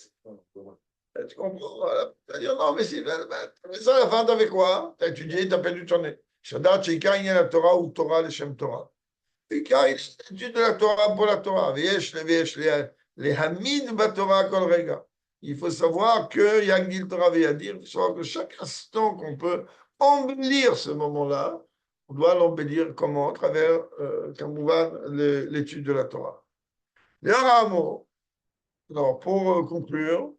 Tu comprends? Voilà. Tu vas dire, non, mais si, mais ça, à la fin, t'avais quoi? T'as étudié, t'as perdu ton nez. Shadat, Sheikar, il y a la Torah ou Torah, le Shem Torah. Sheikar, il étudie de la Torah pour la Torah. V'yesh, les hamid Torah kol rega. Il faut savoir que Yagdil Torah Veyadir, il faut savoir que chaque instant qu'on peut embellir ce moment-là, on doit l'embellir comment? À travers, Kamouvan, l'étude de la Torah. Les Aramo, alors, pour conclure,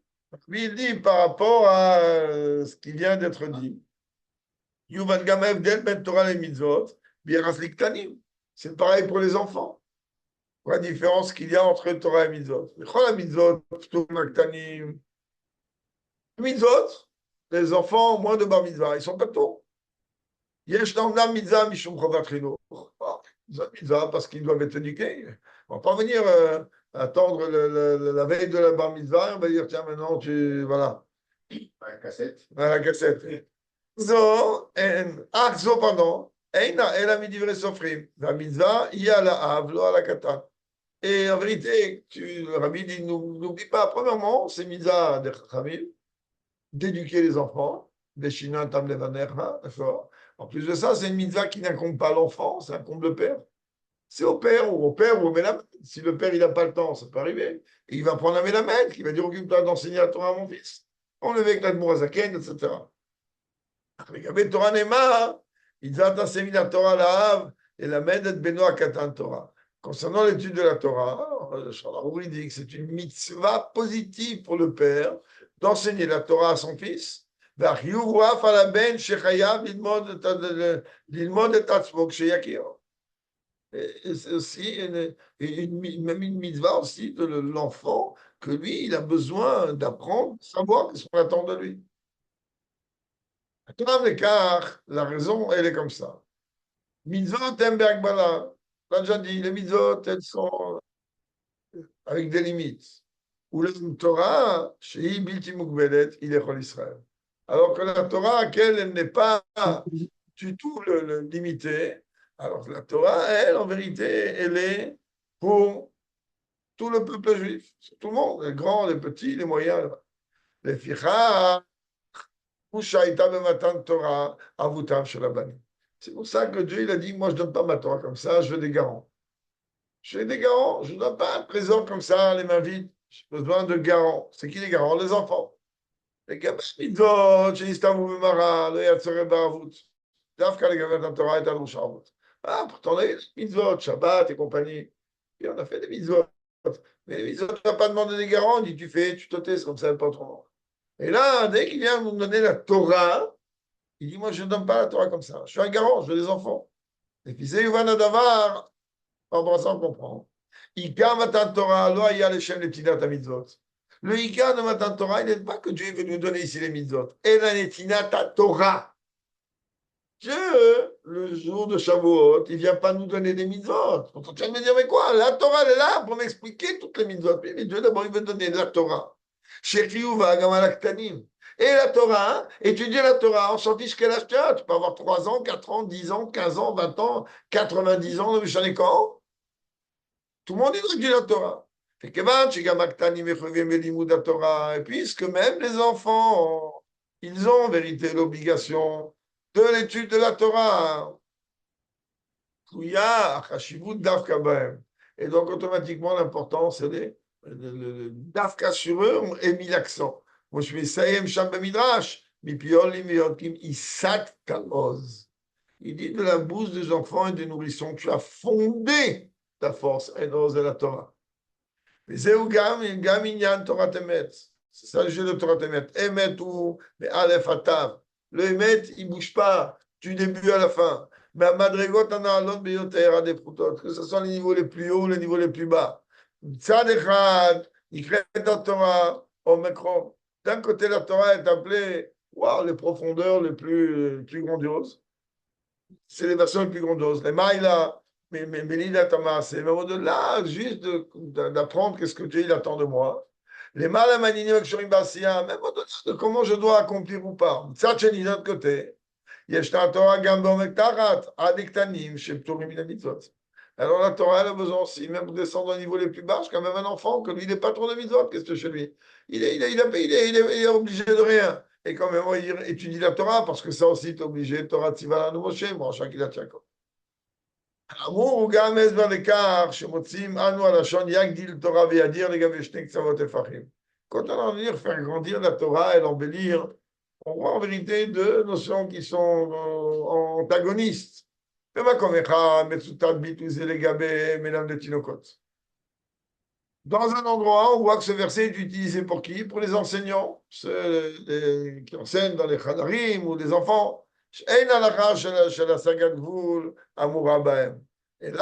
lui, il dit par rapport à ce qui vient d'être dit, Yuvan Gamev del Ben Torah les mitzvot, Bieras Liktanim. C'est pareil pour les enfants. Quoi la différence qu'il y a entre Torah et mitzvot? La mitzvot, Maktanim. Mitzvot, les enfants moins de bar mitzvah, ils sont pas tôt. Yesh Namnam mitzvah mishum chovat chinour. Mitzvah parce qu'ils doivent être éduqués. On ne va pas venir attendre la veille de la bar mitzvah, on va dire, tiens, maintenant, voilà. La cassette. À la cassette. Zo, pardon. Eina, elle a mis du vrai sofrim. La mitzvah, il y a la havlo à la kata. Et en vérité, le rabbi dit, n'oublie pas, premièrement, c'est mitzvah de Chachamim, d'éduquer les enfants, des Shina tam levanerha, d'accord. En plus de ça, c'est une mitzvah qui n'incombe pas l'enfant, ça incombe le père. C'est au père ou au mélamède. Si le père il n'a pas le temps, ça peut arriver. Et il va prendre un mélamède qui va dire occupe-toi d'enseigner la Torah à mon fils. On le fait avec l'Admourazaken, etc. Regardez Torah Nema, il a enseigné la Torah la et la Medet Benoît Katan Torah. Concernant l'étude de la Torah, il dit que c'est une mitzvah positive pour le père d'enseigner la Torah à son fils. Et c'est aussi même une mitzvah aussi de l'enfant que lui, il a besoin d'apprendre, de savoir ce qu'on attend de lui. La raison, elle est comme ça. Mitzvot Tembergbala. On l'a déjà dit, les mitzvot, elles sont avec des limites. Ou la Torah, chez Bilti Mugbelet, il est Chol Israël. Alors que la Torah, elle n'est pas du tout limitée. Alors que la Torah, elle, en vérité, elle est pour tout le peuple juif. Tout le monde, les grands, les petits, les moyens. Les ficha, Ushaïta Bematan Torah, Avutam Shalabani. C'est pour ça que Dieu il a dit, moi je ne donne pas ma Torah comme ça, je veux des garants. Je veux des garants, je ne donne pas un présent comme ça, les mains vides. J'ai besoin de garants. C'est qui les garants? Les enfants. Les gamins, mitzvot, shenistavu b'mara, lo yatzore ba'avut. Dafka les gamins dans Torah et dans Shabbat. Ah, pourtant, les mitzvot, Shabbat et compagnie. Et on a fait des mitzvot. Mais les mitzvot, tu n'as pas demandé des garants, on dit tu fais, tu te tais, c'est comme ça, pas autrement. Et là, dès qu'il vient nous donner la Torah, il dit moi, je ne donne pas la Torah comme ça. Je suis un garant, je veux des enfants. Et puis, c'est Yuvan Adavar, en pensant comprendre. Ika matan Torah, lo aya leshem letinat mitzvot. Le Ika de matan Torah, il n'est pas que Dieu veut nous donner ici les mitzvot. Et la netinat Torah. Dieu, le jour de Shavuot, il ne vient pas nous donner des mitzvot. Pourtant, tu vas me dire, mais quoi? La Torah, elle est là pour m'expliquer toutes les mitzvot. Mais Dieu, d'abord, il veut donner la Torah. Shekiuva, Gamalaktanim. Et la Torah, étudier la Torah, on s'en fiche quel âge tu as. Tu peux avoir 3 ans, 4 ans, 10 ans, 15 ans, 20 ans, 90 ans, j'en ai quand? Tout le monde étudie la Torah. Et puisque même les enfants, ils ont en vérité l'obligation de l'étude de la Torah. Et donc automatiquement l'important c'est le dafka sur eux est mis l'accent. Moi je vais sayem sham b'midrash, mipiolim v'yotkim isat kaloz. Il dit de la bouche des enfants et des nourrissons, tu as fondé ta force, et la Torah. Mais c'est gam inyan Torah temet. C'est ça le jeu de Torah temet. Emet ou mais aleph atav. Le emet, il ne bouge pas du début à la fin. Mais à madrigot en a l'autre beyoter à des proutot. Que ce soit les niveaux les plus hauts, les niveaux les plus bas. Tzad echad, il crée la Torah au micro. D'un côté, la Torah est appelée, waouh, les profondeurs les plus grandioses. C'est les versions les plus grandioses. Les maïla, mais l'île c'est même au-delà, juste d'apprendre qu'est-ce que Dieu il attend de moi. Les mal même au-delà de comment je dois accomplir ou pas. Ça, c'est d'un autre côté. Alors la Torah, elle a besoin aussi, même de descendre au niveau les plus bas, quand même un enfant, que lui, il n'est pas trop de mitzvot, qu'est-ce que chez lui? Il est obligé de rien. Et quand même, il étudie la Torah, parce que ça aussi, tu es obligé, Torah Tzivala Moshe, bon, chacun il a Tchakov. האמור הוא גם הסבר לכך שמוצאים אנו הלשון יגדיל תורה וידיר לגבי שני קצוות הפכים. Quand on a dire faire grandir la Torah et l'embellir, on voit en vérité deux notions qui sont antagonistes. Dans un endroit, on voit que ce verset est utilisé pour qui? Pour les enseignants, ceux qui enseignent dans les chadarim ou les enfants. Et là,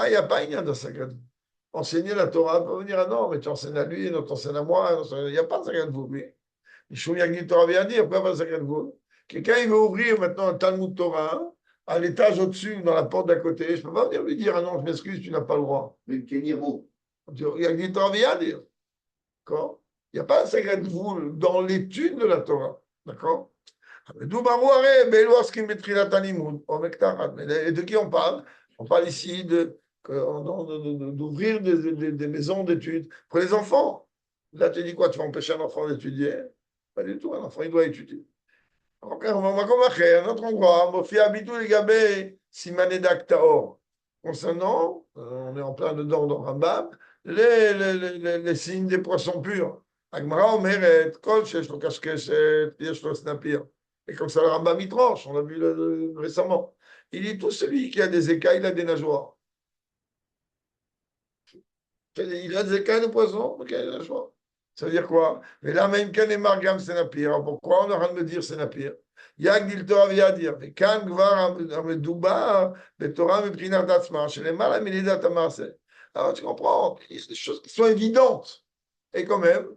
il n'y a pas une de Sagat. Enseigner la Torah peut venir à non, mais tu enseignes à lui, non, tu enseignes à moi. Il n'y a pas de Sagat vous, lui. Il y a Torah vient dire, pourquoi pas de Sagat vous? Quelqu'un, il veut ouvrir maintenant un Talmud Torah à l'étage au-dessus, dans la porte d'à côté. Je ne peux pas venir lui dire, ah non, je m'excuse, tu n'as pas le droit. Mais il y a Torah vient dire. D'accord? Il n'y a pas de Sagat vous dans l'étude de la Torah. D'accord? Et de qui on parle? On parle ici d'ouvrir des maisons d'études pour les enfants. Là, tu dis quoi? Tu vas empêcher un enfant d'étudier? Pas du tout, un enfant, il doit étudier. Un autre endroit, concernant, on est en plein dedans dans Rambam, les signes des poissons purs. Agmara omeret, kol shesh lo kashkeshet, yesh lo snapir. Et comme ça, le Rambam il tranche, on l'a vu récemment. Il dit tout celui qui a des écailles, il a des nageoires. Il a des écailles de poisson, donc il a des nageoires. Ça veut dire quoi? Mais là, même quand est margam, c'est napir. Alors pourquoi on est en train de me dire c'est napir? Yag dit le Torah vient dire. Mais quand gvar amedouba, le Torah me prit d'atzma, chez les mal amenidat amarse. Alors tu comprends? Il y a des choses qui sont évidentes. Et quand même,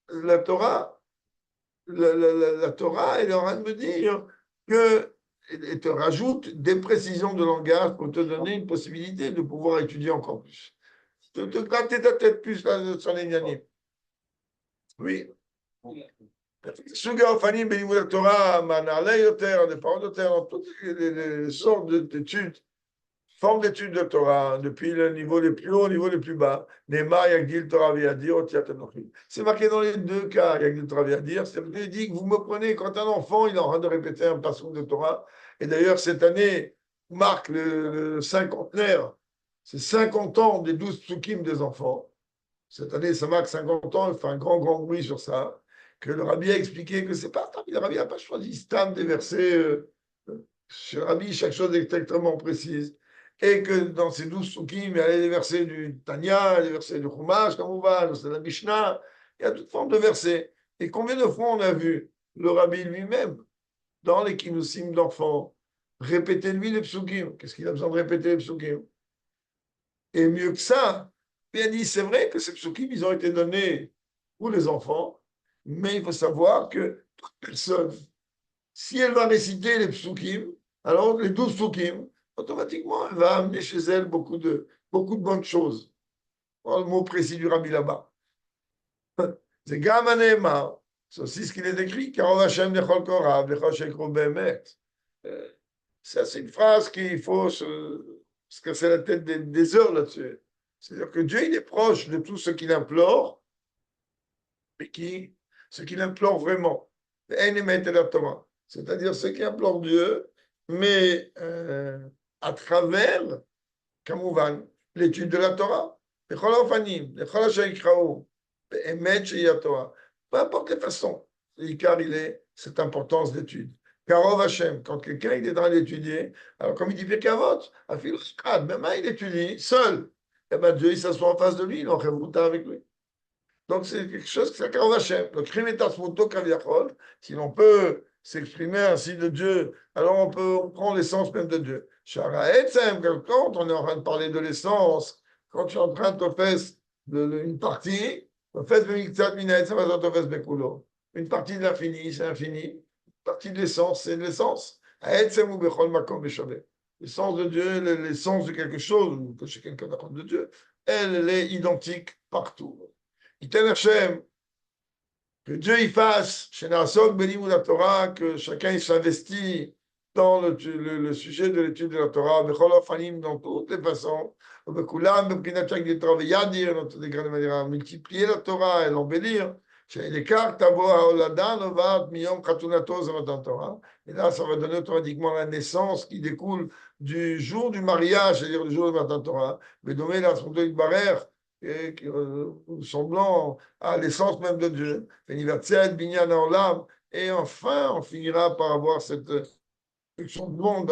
la Torah, la Torah, elle est en train de me dire que elle te rajoute des précisions de langage pour te donner une possibilité de pouvoir étudier encore plus. Te gratter ta tête plus sur les nianimes. Oui. Suga Ofanim Benimud Torah, Manale Yoter, des paroles de terre, dans toutes les sortes d'études, formes d'études de Torah, depuis le niveau le plus haut au niveau le plus bas. Nema Yagdil Torah Viadir, Otiat Anochim. C'est marqué dans les deux cas, Yagdil Torah Viadir. C'est-à-dire dit que vous me prenez, quand un enfant, il est en train de répéter un passage de Torah. Et d'ailleurs, cette année marque le cinquantenaire. C'est 50 ans des 12 psukim des enfants. Cette année, ça marque 50 ans, il fait un grand, grand bruit sur ça, que le rabbi a expliqué que c'est pas, le rabbi n'a pas choisi stam des versets, chez le rabbi, chaque chose est extrêmement précise, et que dans ces 12 soukim, il y a les versets du Tanya, les versets du Chumash, comme on va, de la Mishnah, il y a toutes formes de versets. Et combien de fois on a vu le rabbi lui-même, dans les kinousim d'enfants, répéter lui les psukim? Qu'est-ce qu'il a besoin de répéter les psukim? Et mieux que ça, il a dit, c'est vrai que ces psukim, ils ont été donnés pour les enfants, mais il faut savoir que toute personne, si elle va réciter les psukim, alors les 12 psukim, automatiquement, elle va amener chez elle beaucoup de bonnes choses. Voilà le mot précis du rabbi là-bas. C'est Gamanema, c'est aussi ce qu'il est écrit, Karov Hashem Nechol Korav, Nechol Shekro Behemet. Ça, c'est une phrase qu'il faut se casser la tête des heures là-dessus. C'est-à-dire que Dieu, il est proche de tout ce qu'il implore, mais ce qu'il implore vraiment. C'est-à-dire ce qui implore Dieu, mais à travers, Kamouvan, l'étude de la Torah. Peu importe les façons. Car il est cette importance d'étude. Karov Hashem, quand quelqu'un il est en train d'étudier, alors comme il dit Pirkavot, même il étudie seul, et ben Dieu il s'assoit en face de lui, il en révouta avec lui. Donc c'est quelque chose qui s'appelle Karov Hashem. Donc Krimitas Muto Kaviachol, si l'on peut s'exprimer ainsi de Dieu, alors on prend l'essence même de Dieu. Sharaetzem, quand on est en train de parler de l'essence, quand tu es en train de te faire une partie, une partie de l'infini, c'est infini. Une partie de l'essence, c'est l'essence. L'essence de Dieu, l'essence de quelque chose, que chez quelqu'un d'apprendre de Dieu, elle est identique partout. Iten Hashem, que Dieu y fasse, chez Naasok Benim la Torah, que chacun s'investit dans le sujet de l'étude de la Torah, dans toutes les façons, dans toutes les grandes manières, à multiplier la Torah et l'embellir. Et là, ça va donner automatiquement la naissance qui découle du jour du mariage, c'est-à-dire le jour du Matan Torah. Mais donner la semblant à l'essence même de Dieu. Et enfin, on finira par avoir cette construction de monde,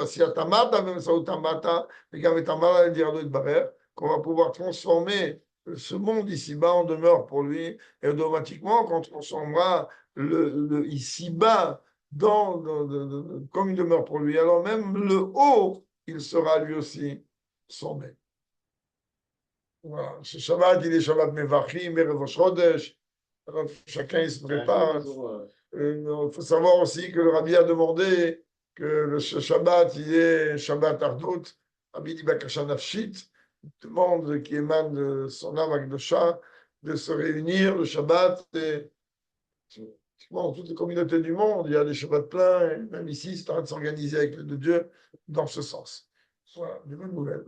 qu'on va pouvoir transformer ce monde ici-bas en demeure pour lui, et automatiquement, qu'on transformera le ici-bas comme une demeure pour lui. Alors même le haut, il sera lui aussi son maître. Voilà. Ce Shabbat, il est Shabbat Mevachim, Erev Rosh Chodesh. Alors, chacun il se prépare. Il faut savoir aussi que le Rabbi a demandé que ce Shabbat, il est Shabbat Ardout. Rabbi dit Bakasha Nafshit, demande qui émane de son âme Akdosha de se réunir le Shabbat. Et, dans toutes les communautés du monde, il y a des Shabbats pleins, et même ici, c'est en train de s'organiser avec le de Dieu dans ce sens. Voilà, des bonnes nouvelles.